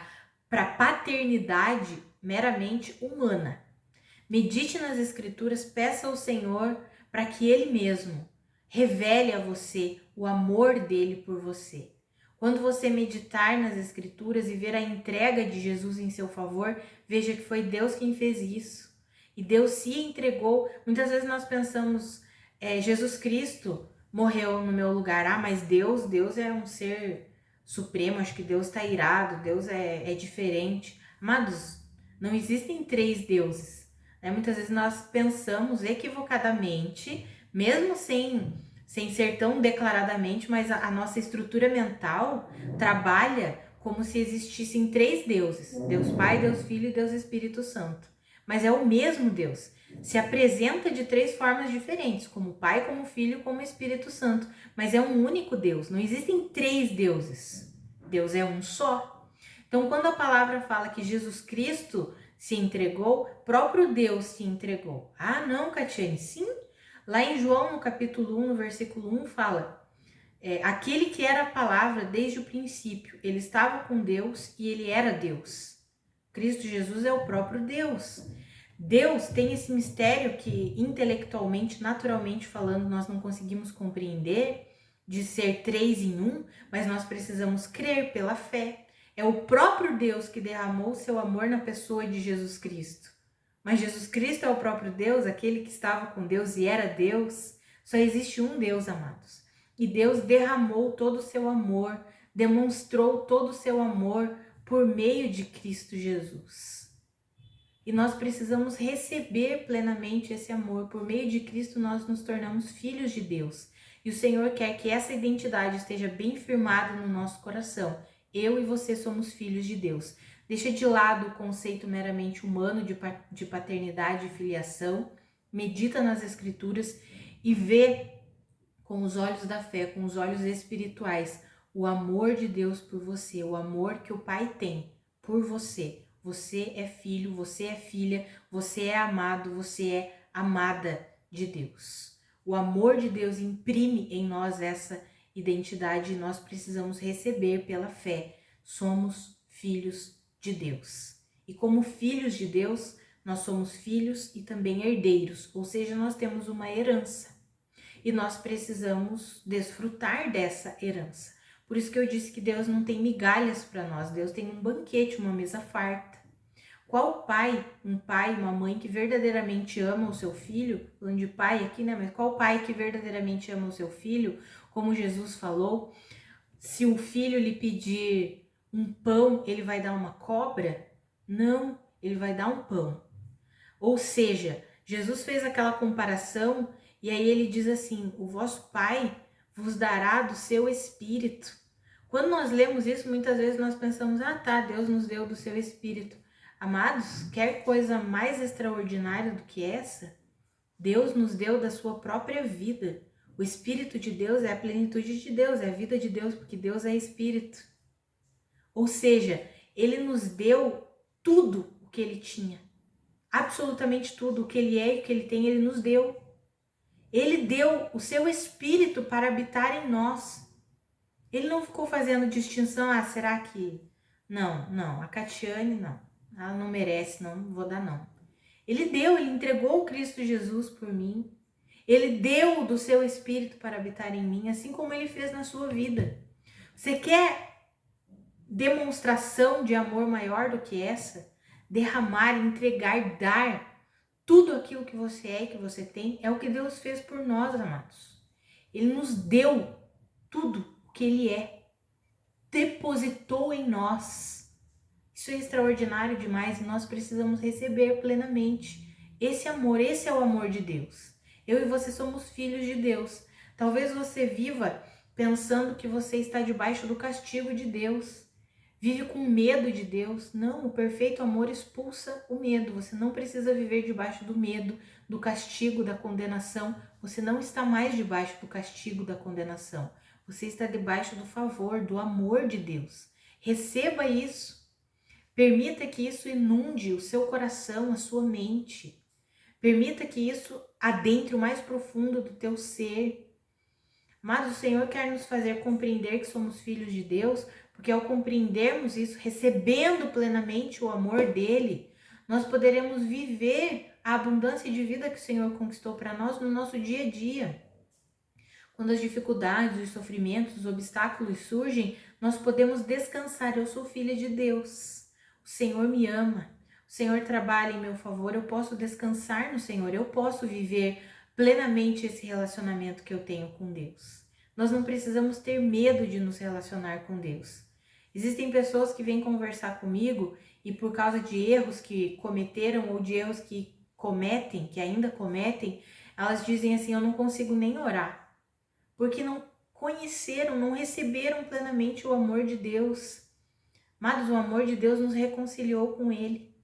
a paternidade meramente humana. Medite nas Escrituras, peça ao Senhor para que Ele mesmo revele a você o amor dele por você. Quando você meditar nas Escrituras e ver a entrega de Jesus em seu favor, veja que foi Deus quem fez isso. E Deus se entregou. Muitas vezes nós pensamos, Jesus Cristo morreu no meu lugar. Mas Deus é um ser supremo, acho que Deus está irado, Deus é diferente. Amados, não existem três deuses. Muitas vezes nós pensamos equivocadamente, mesmo sem sem ser tão declaradamente, mas a nossa estrutura mental trabalha como se existissem 3 deuses: Deus Pai, Deus Filho e Deus Espírito Santo. Mas é o mesmo Deus. Se apresenta de 3 formas diferentes, como Pai, como Filho, como Espírito Santo. Mas é um único Deus, não existem 3 deuses. Deus é um só. Então, quando a palavra fala que Jesus Cristo se entregou, próprio Deus se entregou. Ah, não, Catiane, sim. Lá em João, no capítulo 1, no versículo 1, fala: aquele que era a palavra desde o princípio, ele estava com Deus e ele era Deus. Cristo Jesus é o próprio Deus. Deus tem esse mistério que intelectualmente, naturalmente falando, nós não conseguimos compreender, de ser 3 em 1, mas nós precisamos crer pela fé. É o próprio Deus que derramou seu amor na pessoa de Jesus Cristo. Mas Jesus Cristo é o próprio Deus, aquele que estava com Deus e era Deus. Só existe um Deus, amados. E Deus derramou todo o seu amor, demonstrou todo o seu amor por meio de Cristo Jesus. E nós precisamos receber plenamente esse amor. Por meio de Cristo nós nos tornamos filhos de Deus. E o Senhor quer que essa identidade esteja bem firmada no nosso coração. Eu e você somos filhos de Deus. Deixa de lado o conceito meramente humano de paternidade e filiação. Medita nas Escrituras e vê com os olhos da fé, com os olhos espirituais, o amor de Deus por você, o amor que o Pai tem por você. Você é filho, você é filha, você é amado, você é amada de Deus. O amor de Deus imprime em nós essa identidade e nós precisamos receber pela fé. Somos filhos de Deus. E como filhos de Deus, nós somos filhos e também herdeiros, ou seja, nós temos uma herança. E nós precisamos desfrutar dessa herança. Por isso que eu disse que Deus não tem migalhas para nós, Deus tem um banquete, uma mesa farta. Qual pai, uma mãe que verdadeiramente ama o seu filho, falando de pai aqui, né? Mas qual pai que verdadeiramente ama o seu filho, como Jesus falou, se o filho lhe pedir um pão, ele vai dar uma cobra? Não, ele vai dar um pão. Ou seja, Jesus fez aquela comparação e aí ele diz assim: o vosso Pai vos dará do seu Espírito. Quando nós lemos isso, muitas vezes nós pensamos: ah tá, Deus nos deu do seu Espírito. Amados, quer coisa mais extraordinária do que essa? Deus nos deu da sua própria vida. O Espírito de Deus é a plenitude de Deus, é a vida de Deus, porque Deus é Espírito. Ou seja, Ele nos deu tudo o que Ele tinha. Absolutamente tudo, o que Ele é e o que Ele tem, Ele nos deu. Ele deu o seu Espírito para habitar em nós. Ele não ficou fazendo distinção, será que... Não, a Catiane não, ela não merece, não vou dar não. Ele deu, Ele entregou o Cristo Jesus por mim. Ele deu do seu Espírito para habitar em mim, assim como Ele fez na sua vida. Você quer demonstração de amor maior do que essa? Derramar, entregar, dar tudo aquilo que você é e que você tem, é o que Deus fez por nós, amados. Ele nos deu tudo o que Ele é. Depositou em nós. Isso é extraordinário demais e nós precisamos receber plenamente esse amor. Esse é o amor de Deus. Eu e você somos filhos de Deus. Talvez você viva pensando que você está debaixo do castigo de Deus. Vive com medo de Deus. Não, o perfeito amor expulsa o medo. Você não precisa viver debaixo do medo, do castigo, da condenação. Você não está mais debaixo do castigo, da condenação. Você está debaixo do favor, do amor de Deus. Receba isso. Permita que isso inunde o seu coração, a sua mente. Permita que isso adentre o mais profundo do teu ser. Mas o Senhor quer nos fazer compreender que somos filhos de Deus, porque ao compreendermos isso, recebendo plenamente o amor dele, nós poderemos viver a abundância de vida que o Senhor conquistou para nós no nosso dia a dia. Quando as dificuldades, os sofrimentos, os obstáculos surgem, nós podemos descansar. Eu sou filha de Deus. O Senhor me ama. O Senhor trabalha em meu favor. Eu posso descansar no Senhor. Eu posso viver plenamente esse relacionamento que eu tenho com Deus. Nós não precisamos ter medo de nos relacionar com Deus. Existem pessoas que vêm conversar comigo e por causa de erros que cometeram ou de erros que cometem, que ainda cometem, elas dizem assim: eu não consigo nem orar. porque não conheceram, não receberam plenamente o amor de Deus. Amados, o amor de Deus nos reconciliou com Ele.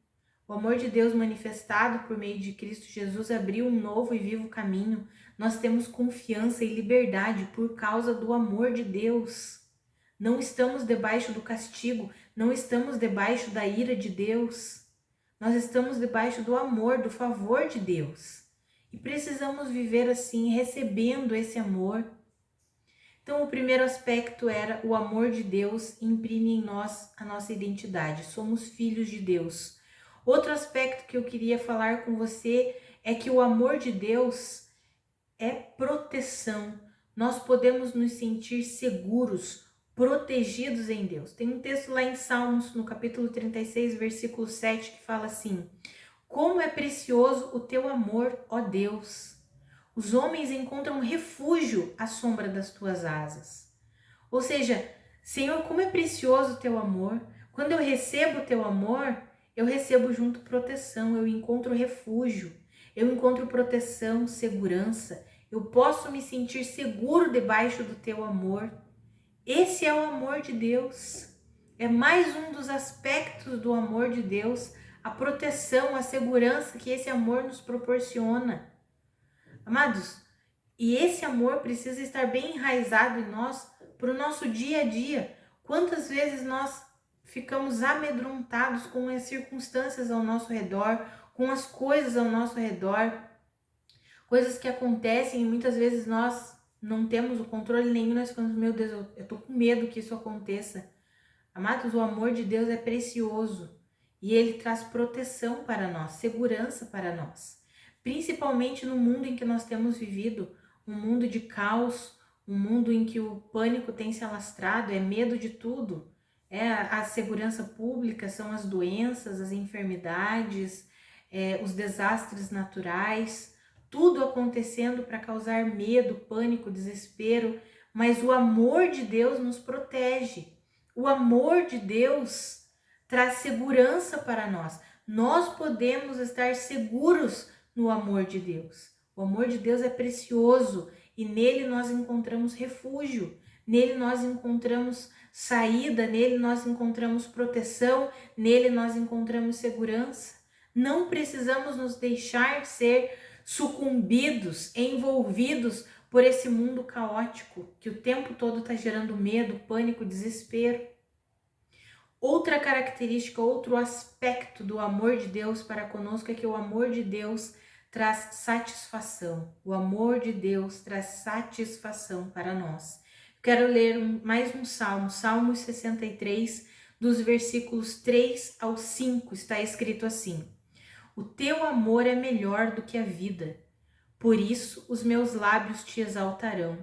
O amor de Deus manifestado por meio de Cristo Jesus abriu um novo e vivo caminho. Nós temos confiança e liberdade por causa do amor de Deus. Não estamos debaixo do castigo, não estamos debaixo da ira de Deus. Nós estamos debaixo do amor, do favor de Deus. E precisamos viver assim, recebendo esse amor. Então, o primeiro aspecto era o amor de Deus imprime em nós a nossa identidade. Somos filhos de Deus. Outro aspecto que eu queria falar com você é que o amor de Deus é proteção. Nós podemos nos sentir seguros, protegidos em Deus. Tem um texto lá em Salmos, no capítulo 36, versículo 7, que fala assim: como é precioso o teu amor, ó Deus! Os homens encontram refúgio à sombra das tuas asas. Ou seja, Senhor, como é precioso o teu amor. Quando eu recebo o teu amor, eu recebo junto proteção, eu encontro refúgio, eu encontro proteção, segurança. Eu posso me sentir seguro debaixo do teu amor. Esse é o amor de Deus. É mais um dos aspectos do amor de Deus, a proteção, a segurança que esse amor nos proporciona. Amados, e esse amor precisa estar bem enraizado em nós para o nosso dia a dia. Quantas vezes nós ficamos amedrontados com as circunstâncias ao nosso redor, com as coisas ao nosso redor, coisas que acontecem e muitas vezes nós não temos o controle nenhum, nós ficamos, meu Deus, eu tô com medo que isso aconteça. Amados, o amor de Deus é precioso e ele traz proteção para nós, segurança para nós. Principalmente no mundo em que nós temos vivido, um mundo de caos, um mundo em que o pânico tem se alastrado, é medo de tudo. É a segurança pública, são as doenças, as enfermidades, os desastres naturais, tudo acontecendo para causar medo, pânico, desespero, mas o amor de Deus nos protege. O amor de Deus traz segurança para nós. Nós podemos estar seguros no amor de Deus. O amor de Deus é precioso e nele nós encontramos refúgio, nele nós encontramos saída, nele nós encontramos proteção, nele nós encontramos segurança. Não precisamos nos deixar ser sucumbidos, envolvidos por esse mundo caótico que o tempo todo está gerando medo, pânico, desespero. Outra característica, outro aspecto do amor de Deus para conosco é que o amor de Deus traz satisfação. O amor de Deus traz satisfação para nós. Quero ler mais um salmo, Salmos 63, dos versículos 3 ao 5, está escrito assim: o teu amor é melhor do que a vida, por isso os meus lábios te exaltarão.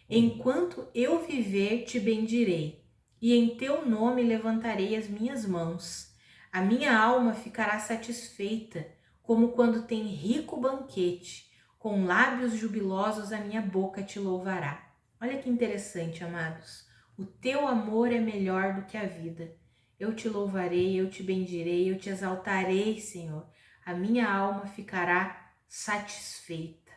Enquanto eu viver, te bendirei, e em teu nome levantarei as minhas mãos. A minha alma ficará satisfeita, como quando tem rico banquete, com lábios jubilosos a minha boca te louvará. Olha que interessante, amados. O teu amor é melhor do que a vida. Eu te louvarei, eu te bendirei, eu te exaltarei, Senhor. A minha alma ficará satisfeita.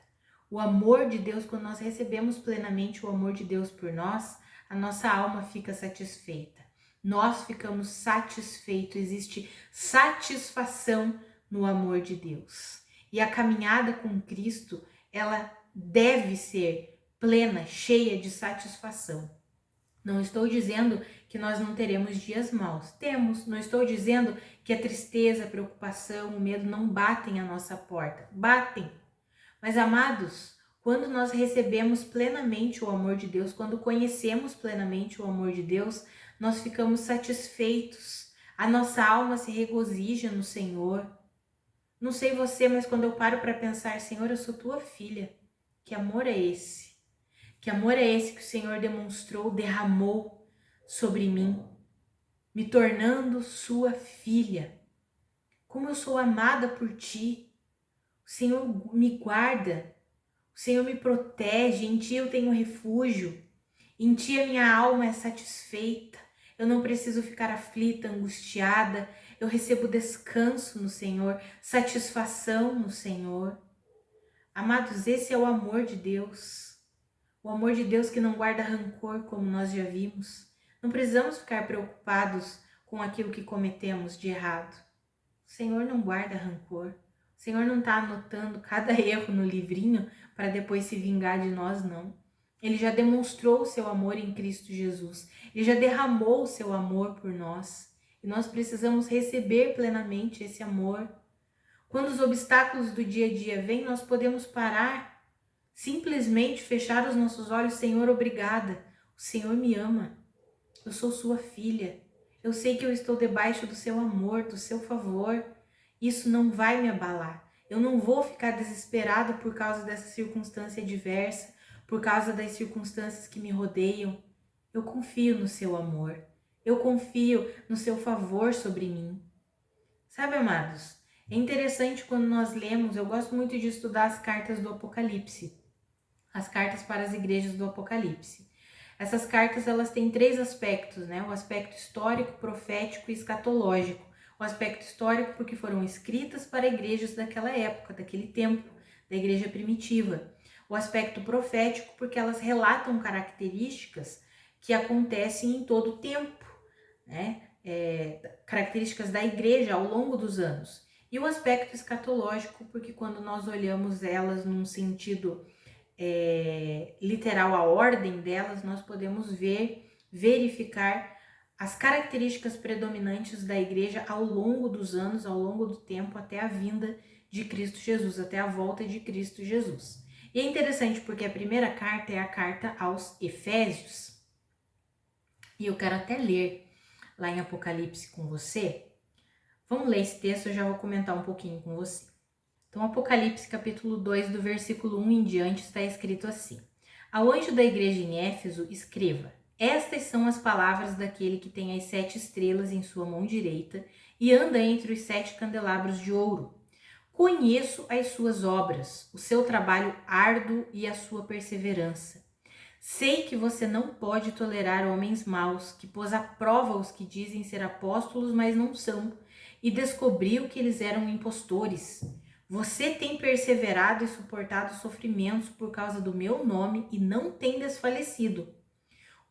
O amor de Deus, quando nós recebemos plenamente o amor de Deus por nós, a nossa alma fica satisfeita. Nós ficamos satisfeitos, existe satisfação no amor de Deus. E a caminhada com Cristo, ela deve ser plena, cheia de satisfação. Não estou dizendo que nós não teremos dias maus. Temos. Não estou dizendo que a tristeza, a preocupação, o medo não batem à nossa porta. Batem. Mas, amados, quando nós recebemos plenamente o amor de Deus, quando conhecemos plenamente o amor de Deus, nós ficamos satisfeitos. A nossa alma se regozija no Senhor. Não sei você, mas quando eu paro para pensar, Senhor, eu sou tua filha. Que amor é esse? Que amor é esse que o Senhor demonstrou, derramou sobre mim, me tornando sua filha? Como eu sou amada por ti. O Senhor me guarda, o Senhor me protege, em ti eu tenho refúgio, em ti a minha alma é satisfeita, eu não preciso ficar aflita, angustiada, eu recebo descanso no Senhor, satisfação no Senhor. Amados, esse é o amor de Deus. O amor de Deus que não guarda rancor, como nós já vimos. Não precisamos ficar preocupados com aquilo que cometemos de errado. O Senhor não guarda rancor. O Senhor não está anotando cada erro no livrinho para depois se vingar de nós, não. Ele já demonstrou o seu amor em Cristo Jesus. Ele já derramou o seu amor por nós. E nós precisamos receber plenamente esse amor. Quando os obstáculos do dia a dia vêm, nós podemos parar, simplesmente fechar os nossos olhos. Senhor, obrigada. O Senhor me ama. Eu sou sua filha. Eu sei que eu estou debaixo do seu amor, do seu favor. Isso não vai me abalar. Eu não vou ficar desesperada por causa dessa circunstância adversa, por causa das circunstâncias que me rodeiam. Eu confio no seu amor. Eu confio no seu favor sobre mim. Sabe, amados, é interessante quando nós lemos, eu gosto muito de estudar as cartas do Apocalipse, as cartas para as igrejas do Apocalipse. Essas cartas, elas têm 3 aspectos, né? O aspecto histórico, profético e escatológico. O aspecto histórico porque foram escritas para igrejas daquela época, daquele tempo, da igreja primitiva. O aspecto profético porque elas relatam características que acontecem em todo o tempo, né? Características da igreja ao longo dos anos. E o aspecto escatológico porque quando nós olhamos elas num sentido literal, a ordem delas, nós podemos verificar as características predominantes da igreja ao longo dos anos, ao longo do tempo, até a vinda de Cristo Jesus, até a volta de Cristo Jesus. E é interessante porque a primeira carta é a carta aos Efésios. E eu quero até ler lá em Apocalipse com você. Vamos ler esse texto, eu já vou comentar um pouquinho com você. Então, Apocalipse capítulo 2, do versículo 1 em diante, está escrito assim: Ao anjo da igreja em Éfeso, escreva: Estas são as palavras daquele que tem as 7 estrelas em sua mão direita e anda entre os 7 candelabros de ouro. Conheço as suas obras, o seu trabalho árduo e a sua perseverança. Sei que você não pode tolerar homens maus, que pôs à prova os que dizem ser apóstolos, mas não são, e descobriu que eles eram impostores. Você tem perseverado e suportado sofrimentos por causa do meu nome e não tem desfalecido.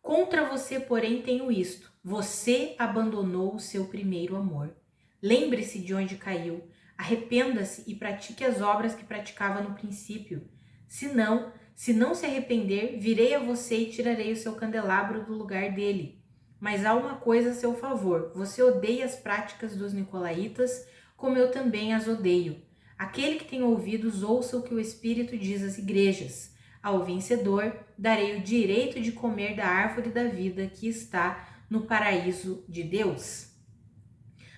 Contra você, porém, tenho isto: você abandonou o seu primeiro amor. Lembre-se de onde caiu, arrependa-se e pratique as obras que praticava no princípio. Se não se arrepender, virei a você e tirarei o seu candelabro do lugar dele. Mas há uma coisa a seu favor: você odeia as práticas dos nicolaítas, como eu também as odeio. Aquele que tem ouvidos, ouça o que o Espírito diz às igrejas. Ao vencedor, darei o direito de comer da árvore da vida que está no paraíso de Deus.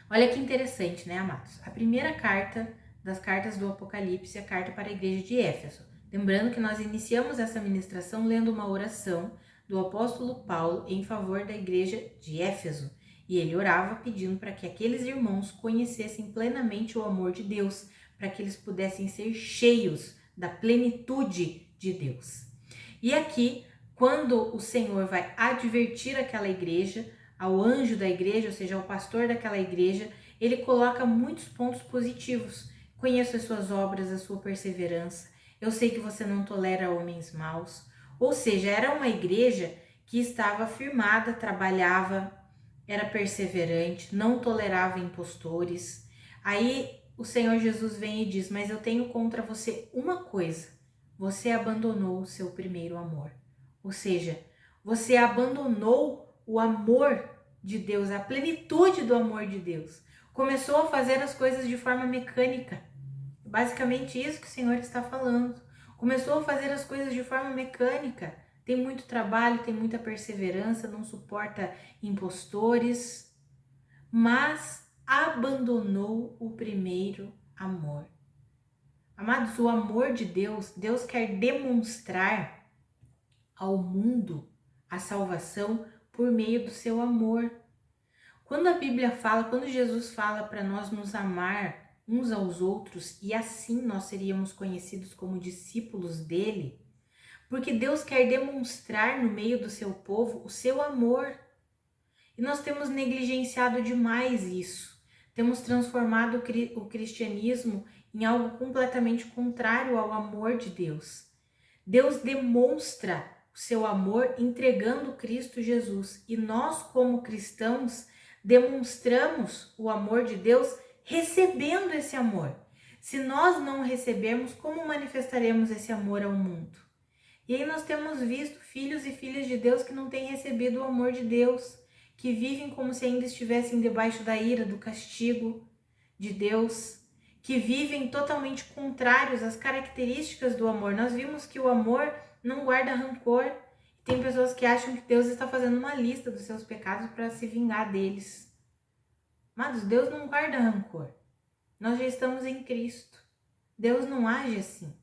Olha que interessante, né, amados? A primeira carta das cartas do Apocalipse é a carta para a igreja de Éfeso. Lembrando que nós iniciamos essa ministração lendo uma oração do apóstolo Paulo em favor da igreja de Éfeso. E ele orava pedindo para que aqueles irmãos conhecessem plenamente o amor de Deus, para que eles pudessem ser cheios da plenitude de Deus. E aqui, quando o Senhor vai advertir aquela igreja, ao anjo da igreja, ou seja, ao pastor daquela igreja, ele coloca muitos pontos positivos. Conheço as suas obras, a sua perseverança. Eu sei que você não tolera homens maus. Ou seja, era uma igreja que estava firmada, trabalhava, era perseverante, não tolerava impostores. Aí o Senhor Jesus vem e diz: mas eu tenho contra você uma coisa: você abandonou o seu primeiro amor. Ou seja, você abandonou o amor de Deus, a plenitude do amor de Deus. Começou a fazer as coisas de forma mecânica. Basicamente isso que o Senhor está falando. Começou a fazer as coisas de forma mecânica. Tem muito trabalho, tem muita perseverança, não suporta impostores, mas abandonou o primeiro amor. Amados, o amor de Deus, Deus quer demonstrar ao mundo a salvação por meio do seu amor. Quando a Bíblia fala, quando Jesus fala para nós nos amar uns aos outros e assim nós seríamos conhecidos como discípulos dele, porque Deus quer demonstrar no meio do seu povo o seu amor. E nós temos negligenciado demais isso. Temos transformado o cristianismo em algo completamente contrário ao amor de Deus. Deus demonstra o o seu amor entregando Cristo Jesus. E nós, como cristãos, demonstramos o amor de Deus recebendo esse amor. Se nós não recebermos, como manifestaremos esse amor ao mundo? E aí nós temos visto filhos e filhas de Deus que não têm recebido o amor de Deus, que vivem como se ainda estivessem debaixo da ira, do castigo de Deus, que vivem totalmente contrários às características do amor. Nós vimos que o amor não guarda rancor. Tem pessoas que acham que Deus está fazendo uma lista dos seus pecados para se vingar deles. Amados, Deus não guarda rancor. Nós já estamos em Cristo. Deus não age assim.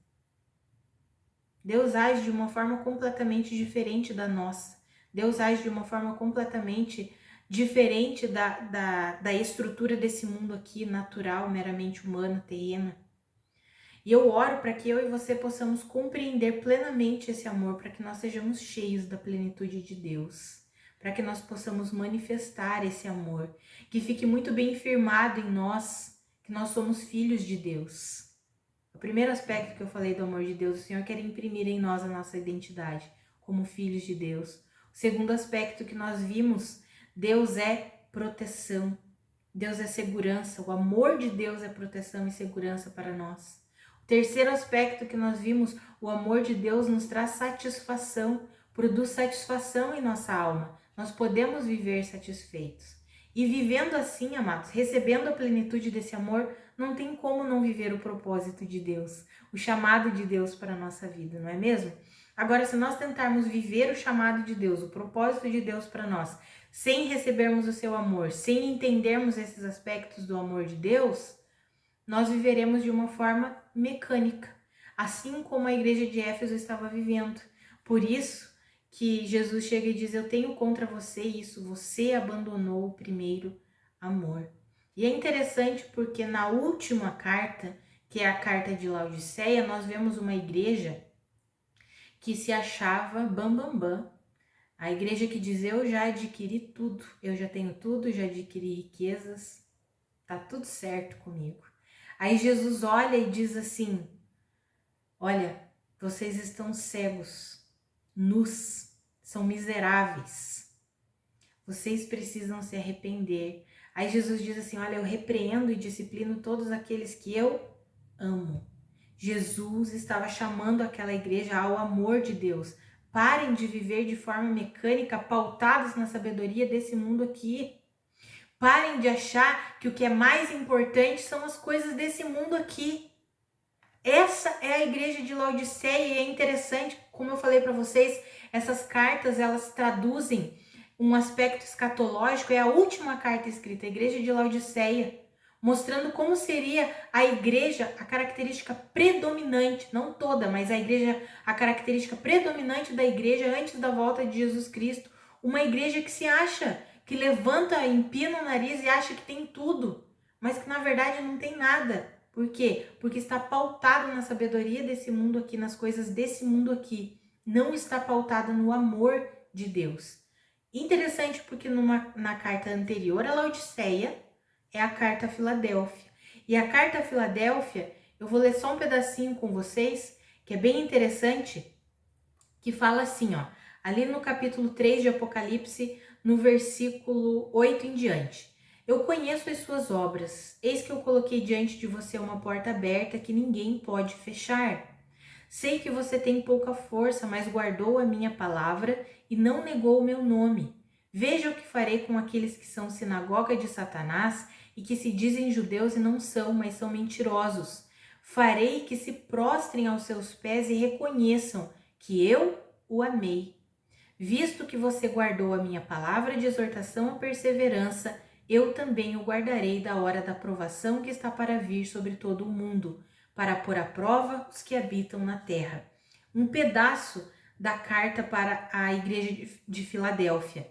Deus age de uma forma completamente diferente da nossa. Deus age de uma forma completamente diferente da estrutura desse mundo aqui, natural, meramente humana, terrena. E eu oro para que eu e você possamos compreender plenamente esse amor, para que nós sejamos cheios da plenitude de Deus, para que nós possamos manifestar esse amor, que fique muito bem firmado em nós, que nós somos filhos de Deus. O primeiro aspecto que eu falei do amor de Deus, o Senhor quer imprimir em nós a nossa identidade como filhos de Deus. O segundo aspecto que nós vimos, Deus é proteção, Deus é segurança, o amor de Deus é proteção e segurança para nós. O terceiro aspecto que nós vimos, o amor de Deus nos traz satisfação, produz satisfação em nossa alma. Nós podemos viver satisfeitos. E vivendo assim, amados, recebendo a plenitude desse amor, não tem como não viver o propósito de Deus, o chamado de Deus para a nossa vida, não é mesmo? Agora, se nós tentarmos viver o chamado de Deus, o propósito de Deus para nós, sem recebermos o seu amor, sem entendermos esses aspectos do amor de Deus, nós viveremos de uma forma mecânica, assim como a igreja de Éfeso estava vivendo. Por isso que Jesus chega e diz: eu tenho contra você isso, você abandonou o primeiro amor. E é interessante porque na última carta, que é a carta de Laodiceia, nós vemos uma igreja que se achava bam. A igreja que diz: eu já adquiri tudo, eu já tenho tudo, já adquiri riquezas, tá tudo certo comigo. Aí Jesus olha e diz assim: olha, vocês estão cegos, nus, são miseráveis, vocês precisam se arrepender. Aí Jesus diz assim: olha, eu repreendo e disciplino todos aqueles que eu amo. Jesus estava chamando aquela igreja ao amor de Deus. Parem de viver de forma mecânica, pautados na sabedoria desse mundo aqui. Parem de achar que o que é mais importante são as coisas desse mundo aqui. Essa é a igreja de Laodiceia e é interessante, como eu falei para vocês, essas cartas elas traduzem um aspecto escatológico. É a última carta escrita, a igreja de Laodiceia, mostrando como seria a igreja, a característica predominante, não toda, mas a característica predominante da igreja antes da volta de Jesus Cristo. Uma igreja que se acha, que levanta, empina o nariz e acha que tem tudo, mas que na verdade não tem nada. Por quê? Porque está pautado na sabedoria desse mundo aqui, nas coisas desse mundo aqui. Não está pautado no amor de Deus. Interessante porque na carta anterior a Laodiceia é a carta a Filadélfia. E a carta a Filadélfia, eu vou ler só um pedacinho com vocês, que é bem interessante, que fala assim, ó, ali no capítulo 3 de Apocalipse, no versículo 8 em diante. Eu conheço as suas obras, eis que eu coloquei diante de você uma porta aberta que ninguém pode fechar. Sei que você tem pouca força, mas guardou a minha palavra e não negou o meu nome. Veja o que farei com aqueles que são sinagoga de Satanás e que se dizem judeus e não são, mas são mentirosos. Farei que se prostrem aos seus pés e reconheçam que eu o amei. Visto que você guardou a minha palavra de exortação à perseverança, eu também o guardarei da hora da provação que está para vir sobre todo o mundo, para pôr à prova os que habitam na terra. Um pedaço da carta para a igreja de Filadélfia.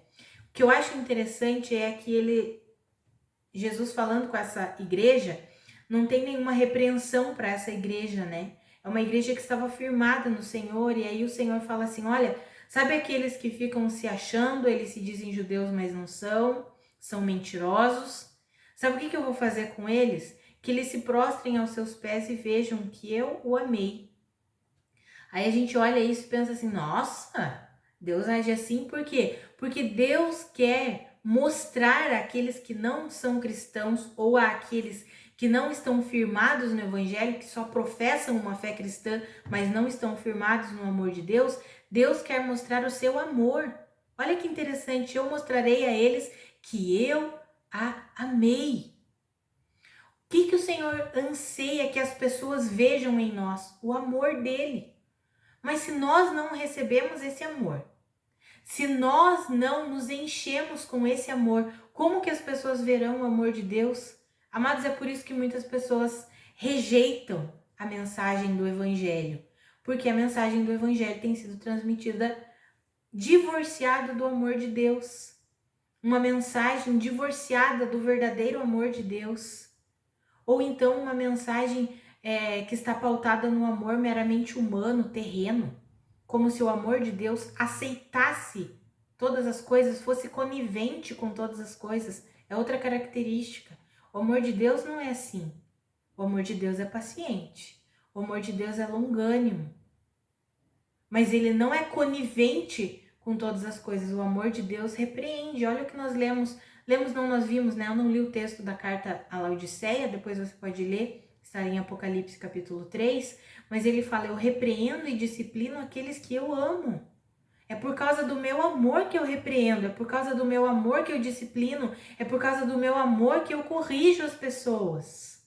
O que eu acho interessante é que Jesus falando com essa igreja, não tem nenhuma repreensão para essa igreja, né? É uma igreja que estava firmada no Senhor, e aí o Senhor fala assim: olha, sabe aqueles que ficam se achando, eles se dizem judeus, mas não são mentirosos? Sabe o que eu vou fazer com eles? Que eles se prostrem aos seus pés e vejam que eu o amei. Aí a gente olha isso e pensa assim: nossa, Deus age assim por quê? Porque Deus quer mostrar àqueles que não são cristãos ou àqueles que não estão firmados no evangelho, que só professam uma fé cristã, mas não estão firmados no amor de Deus. Deus quer mostrar o seu amor. Olha que interessante, eu mostrarei a eles que eu a amei. O que o Senhor anseia que as pessoas vejam em nós? O amor dele. Mas se nós não recebemos esse amor, se nós não nos enchemos com esse amor, como que as pessoas verão o amor de Deus? Amados, é por isso que muitas pessoas rejeitam a mensagem do Evangelho, porque a mensagem do Evangelho tem sido transmitida divorciada do amor de Deus, uma mensagem divorciada do verdadeiro amor de Deus, ou então uma mensagem que está pautada no amor meramente humano, terreno, como se o amor de Deus aceitasse todas as coisas, fosse conivente com todas as coisas. É outra característica. O amor de Deus não é assim. O amor de Deus é paciente. O amor de Deus é longânimo. Mas ele não é conivente com todas as coisas. O amor de Deus repreende. Olha o que nós lemos. Lemos não, nós vimos, né? Eu não li o texto da carta à Laodiceia, depois você pode ler, está em Apocalipse capítulo 3, mas ele fala, eu repreendo e disciplino aqueles que eu amo. É por causa do meu amor que eu repreendo, é por causa do meu amor que eu disciplino, é por causa do meu amor que eu corrijo as pessoas.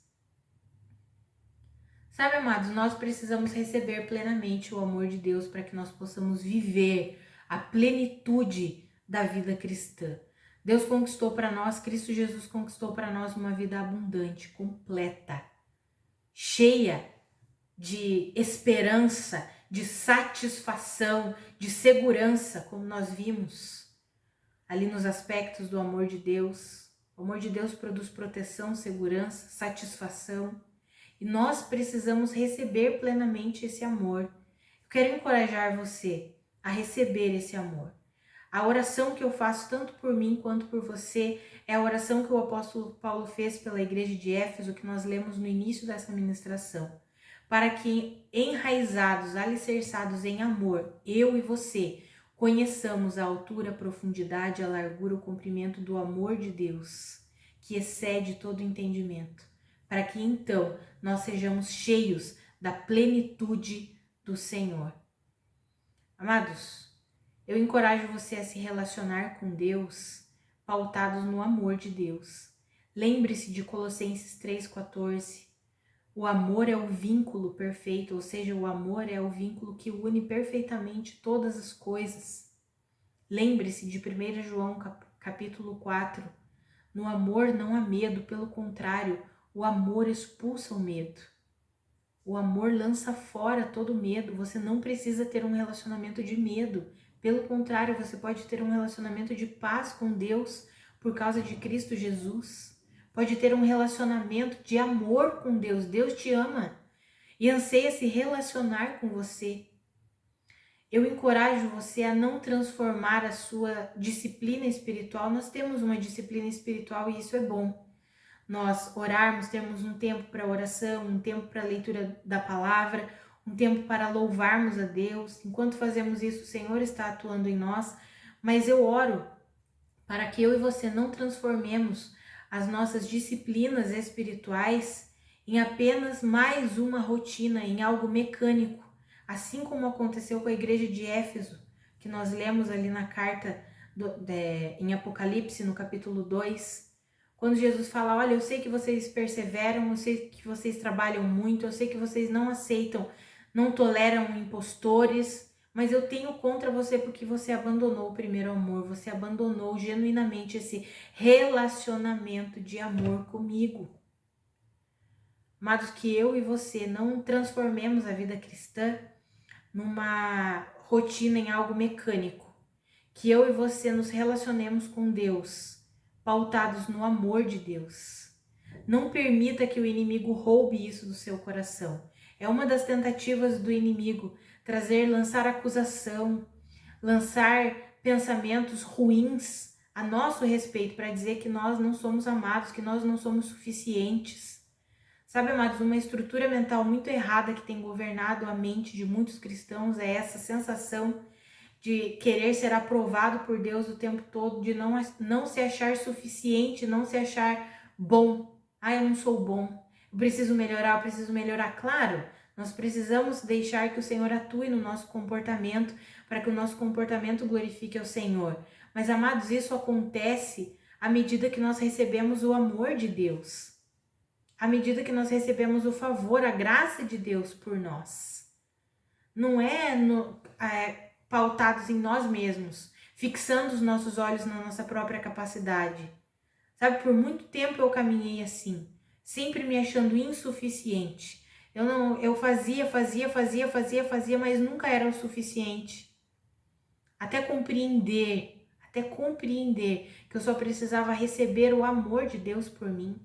Sabe, amados, nós precisamos receber plenamente o amor de Deus para que nós possamos viver a plenitude da vida cristã. Deus conquistou para nós, Cristo Jesus conquistou para nós uma vida abundante, completa, cheia de esperança, de satisfação, de segurança, como nós vimos ali nos aspectos do amor de Deus. O amor de Deus produz proteção, segurança, satisfação. E nós precisamos receber plenamente esse amor. Eu quero encorajar você a receber esse amor. A oração que eu faço tanto por mim quanto por você é a oração que o apóstolo Paulo fez pela igreja de Éfeso, que nós lemos no início dessa ministração. Para que, enraizados, alicerçados em amor, eu e você, conheçamos a altura, a profundidade, a largura, o comprimento do amor de Deus, que excede todo entendimento, para que então nós sejamos cheios da plenitude do Senhor. Amados, eu encorajo você a se relacionar com Deus pautados no amor de Deus. Lembre-se de Colossenses 3,14. O amor é o vínculo perfeito, ou seja, o amor é o vínculo que une perfeitamente todas as coisas. Lembre-se de 1 João capítulo 4. No amor não há medo, pelo contrário, o amor expulsa o medo. O amor lança fora todo medo. Você não precisa ter um relacionamento de medo. Pelo contrário, você pode ter um relacionamento de paz com Deus por causa de Cristo Jesus. Pode ter um relacionamento de amor com Deus. Deus te ama e anseia se relacionar com você. Eu encorajo você a não transformar a sua disciplina espiritual. Nós temos uma disciplina espiritual e isso é bom. Nós orarmos, termos um tempo para oração, um tempo para leitura da palavra, um tempo para louvarmos a Deus. Enquanto fazemos isso, o Senhor está atuando em nós, mas eu oro para que eu e você não transformemos as nossas disciplinas espirituais em apenas mais uma rotina, em algo mecânico, assim como aconteceu com a igreja de Éfeso, que nós lemos ali na carta em Apocalipse, no capítulo 2, quando Jesus fala, olha, eu sei que vocês perseveram, eu sei que vocês trabalham muito, eu sei que vocês não aceitam, não toleram impostores, mas eu tenho contra você porque você abandonou o primeiro amor, você abandonou genuinamente esse relacionamento de amor comigo. Amados, que eu e você não transformemos a vida cristã numa rotina, em algo mecânico, que eu e você nos relacionemos com Deus, pautados no amor de Deus. Não permita que o inimigo roube isso do seu coração. É uma das tentativas do inimigo lançar acusação, lançar pensamentos ruins a nosso respeito para dizer que nós não somos amados, que nós não somos suficientes. Sabe, amados, uma estrutura mental muito errada que tem governado a mente de muitos cristãos é essa sensação de querer ser aprovado por Deus o tempo todo, de não se achar suficiente, não se achar bom. Eu não sou bom, eu preciso melhorar. Claro, nós precisamos deixar que o Senhor atue no nosso comportamento, para que o nosso comportamento glorifique ao Senhor. Mas, amados, isso acontece à medida que nós recebemos o amor de Deus, à medida que nós recebemos o favor, a graça de Deus por nós. Não pautados em nós mesmos, fixando os nossos olhos na nossa própria capacidade. Sabe, por muito tempo eu caminhei assim, sempre me achando insuficiente. Eu fazia, mas nunca era o suficiente. Até compreender que eu só precisava receber o amor de Deus por mim.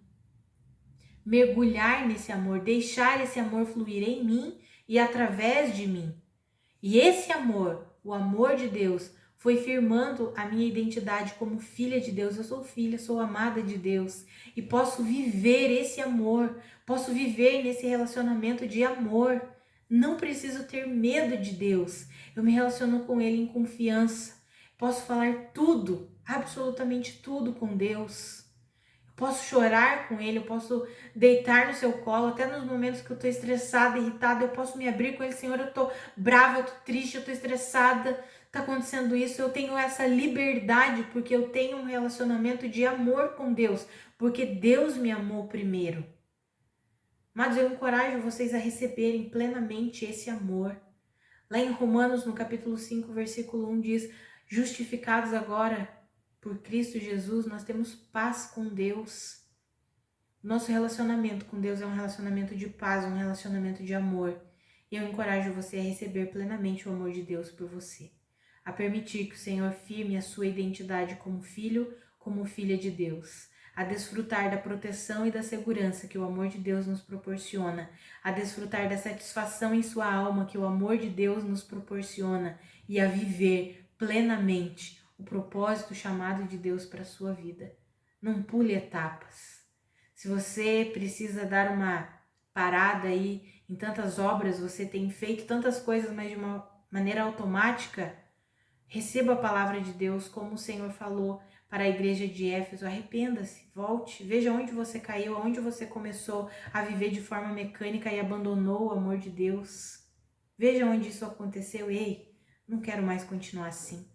Mergulhar nesse amor, deixar esse amor fluir em mim e através de mim. E esse amor, o amor de Deus, foi firmando a minha identidade como filha de Deus. Eu sou filha, sou amada de Deus e posso viver esse amor, posso viver nesse relacionamento de amor. Não preciso ter medo de Deus. Eu me relaciono com Ele em confiança. Posso falar tudo, absolutamente tudo com Deus. Posso chorar com Ele, eu posso deitar no seu colo, até nos momentos que eu tô estressada, irritada, eu posso me abrir com Ele. Senhor, eu tô brava, eu tô triste, eu tô estressada, tá acontecendo isso. Eu tenho essa liberdade porque eu tenho um relacionamento de amor com Deus, porque Deus me amou primeiro. Mas eu encorajo vocês a receberem plenamente esse amor. Lá em Romanos, no capítulo 5, versículo 1, diz: justificados agora por Cristo Jesus, nós temos paz com Deus. Nosso relacionamento com Deus é um relacionamento de paz, um relacionamento de amor. E eu encorajo você a receber plenamente o amor de Deus por você. A permitir que o Senhor firme a sua identidade como filho, como filha de Deus. A desfrutar da proteção e da segurança que o amor de Deus nos proporciona. A desfrutar da satisfação em sua alma que o amor de Deus nos proporciona. E a viver plenamente o propósito, chamado de Deus para a sua vida. Não pule etapas. Se você precisa dar uma parada aí em tantas obras, você tem feito tantas coisas, mas de uma maneira automática, receba a palavra de Deus, como o Senhor falou para a igreja de Éfeso: arrependa-se, volte, veja onde você caiu, onde você começou a viver de forma mecânica e abandonou o amor de Deus. Veja onde isso aconteceu. Ei, não quero mais continuar assim.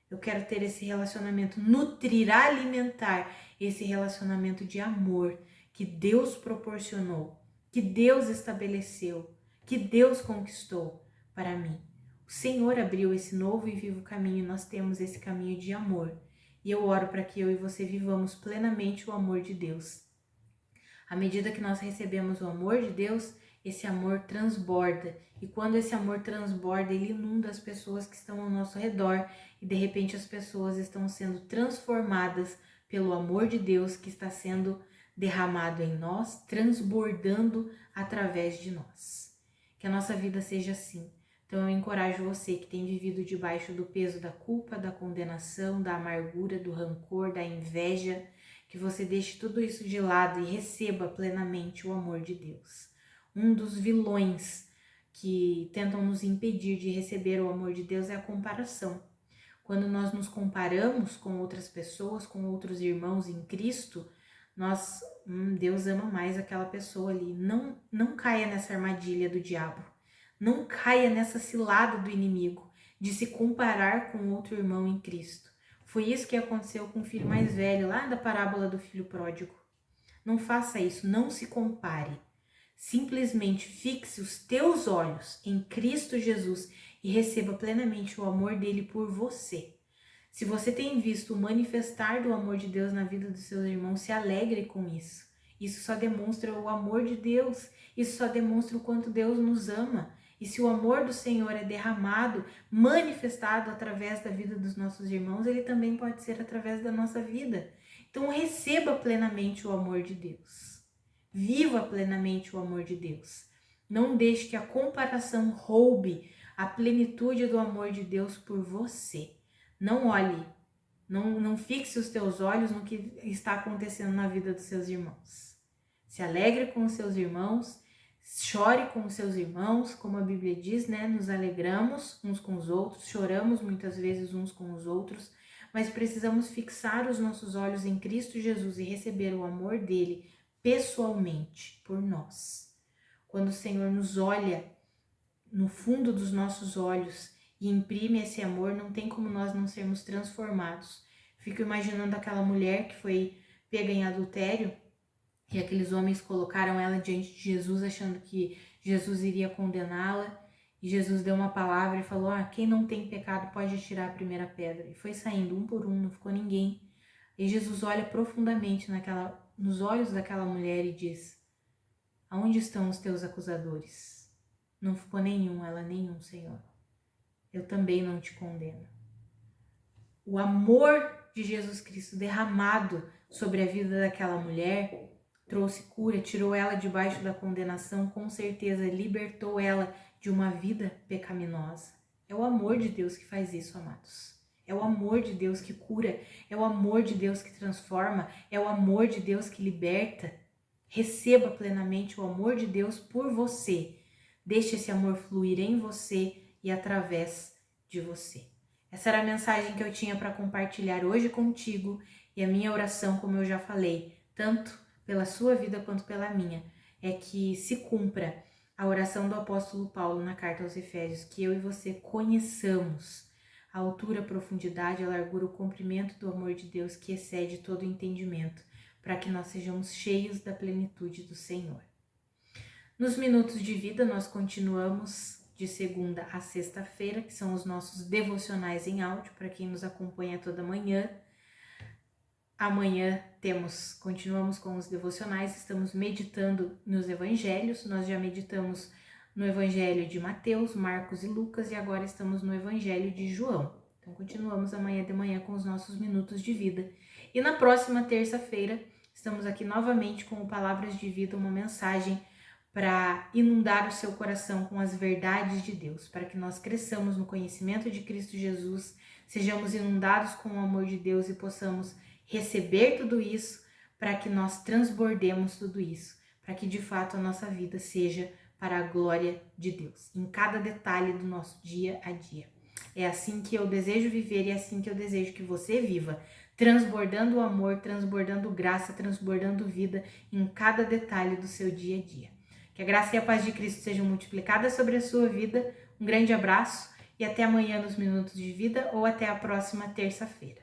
Eu quero ter esse relacionamento, nutrir, alimentar esse relacionamento de amor que Deus proporcionou, que Deus estabeleceu, que Deus conquistou para mim. O Senhor abriu esse novo e vivo caminho, nós temos esse caminho de amor. E eu oro para que eu e você vivamos plenamente o amor de Deus. À medida que nós recebemos o amor de Deus, esse amor transborda. E quando esse amor transborda, ele inunda as pessoas que estão ao nosso redor. E de repente as pessoas estão sendo transformadas pelo amor de Deus que está sendo derramado em nós, transbordando através de nós. Que a nossa vida seja assim. Então eu encorajo você que tem vivido debaixo do peso da culpa, da condenação, da amargura, do rancor, da inveja, que você deixe tudo isso de lado e receba plenamente o amor de Deus. Um dos vilões que tentam nos impedir de receber o amor de Deus é a comparação. Quando nós nos comparamos com outras pessoas, com outros irmãos em Cristo, Deus ama mais aquela pessoa ali. Não caia nessa armadilha do diabo. Não caia nessa cilada do inimigo de se comparar com outro irmão em Cristo. Foi isso que aconteceu com o filho mais velho, lá da parábola do filho pródigo. Não faça isso, não se compare. Simplesmente fixe os teus olhos em Cristo Jesus e receba plenamente o amor dele por você. Se você tem visto o manifestar do amor de Deus na vida dos seus irmãos, se alegre com isso. Isso só demonstra o amor de Deus, isso só demonstra o quanto Deus nos ama. E se o amor do Senhor é derramado, manifestado através da vida dos nossos irmãos, ele também pode ser através da nossa vida. Então receba plenamente o amor de Deus. Viva plenamente o amor de Deus. Não deixe que a comparação roube a plenitude do amor de Deus por você. Não olhe, não fixe os teus olhos no que está acontecendo na vida dos seus irmãos. Se alegre com os seus irmãos, chore com os seus irmãos, como a Bíblia diz, né? Nos alegramos uns com os outros, choramos muitas vezes uns com os outros, mas precisamos fixar os nossos olhos em Cristo Jesus e receber o amor dele pessoalmente por nós. Quando o Senhor nos olha no fundo dos nossos olhos e imprime esse amor, não tem como nós não sermos transformados. Fico imaginando aquela mulher que foi pega em adultério e aqueles homens colocaram ela diante de Jesus achando que Jesus iria condená-la. E Jesus deu uma palavra e falou, quem não tem pecado pode tirar a primeira pedra. E foi saindo um por um, não ficou ninguém. E Jesus olha profundamente nos olhos daquela mulher e diz, aonde estão os teus acusadores? Não ficou nenhum, ela nenhum, Senhor. Eu também não te condeno. O amor de Jesus Cristo derramado sobre a vida daquela mulher trouxe cura, tirou ela debaixo da condenação, com certeza libertou ela de uma vida pecaminosa. É o amor de Deus que faz isso, amados. É o amor de Deus que cura, é o amor de Deus que transforma, é o amor de Deus que liberta. Receba plenamente o amor de Deus por você. Deixe esse amor fluir em você e através de você. Essa era a mensagem que eu tinha para compartilhar hoje contigo e a minha oração, como eu já falei, tanto pela sua vida quanto pela minha, é que se cumpra a oração do apóstolo Paulo na carta aos Efésios, que eu e você conheçamos a altura, a profundidade, a largura, o comprimento do amor de Deus que excede todo entendimento, para que nós sejamos cheios da plenitude do Senhor. Nos Minutos de Vida, nós continuamos de segunda a sexta-feira, que são os nossos devocionais em áudio, para quem nos acompanha toda manhã. Amanhã continuamos com os devocionais, estamos meditando nos evangelhos, nós já meditamos no evangelho de Mateus, Marcos e Lucas e agora estamos no evangelho de João. Então continuamos amanhã de manhã com os nossos minutos de vida. E na próxima terça-feira estamos aqui novamente com o Palavras de Vida, uma mensagem para inundar o seu coração com as verdades de Deus, para que nós cresçamos no conhecimento de Cristo Jesus, sejamos inundados com o amor de Deus e possamos receber tudo isso para que nós transbordemos tudo isso, para que de fato a nossa vida seja para a glória de Deus, em cada detalhe do nosso dia a dia. É assim que eu desejo viver e é assim que eu desejo que você viva, transbordando o amor, transbordando graça, transbordando vida em cada detalhe do seu dia a dia. Que a graça e a paz de Cristo sejam multiplicadas sobre a sua vida. Um grande abraço e até amanhã nos Minutos de Vida ou até a próxima terça-feira.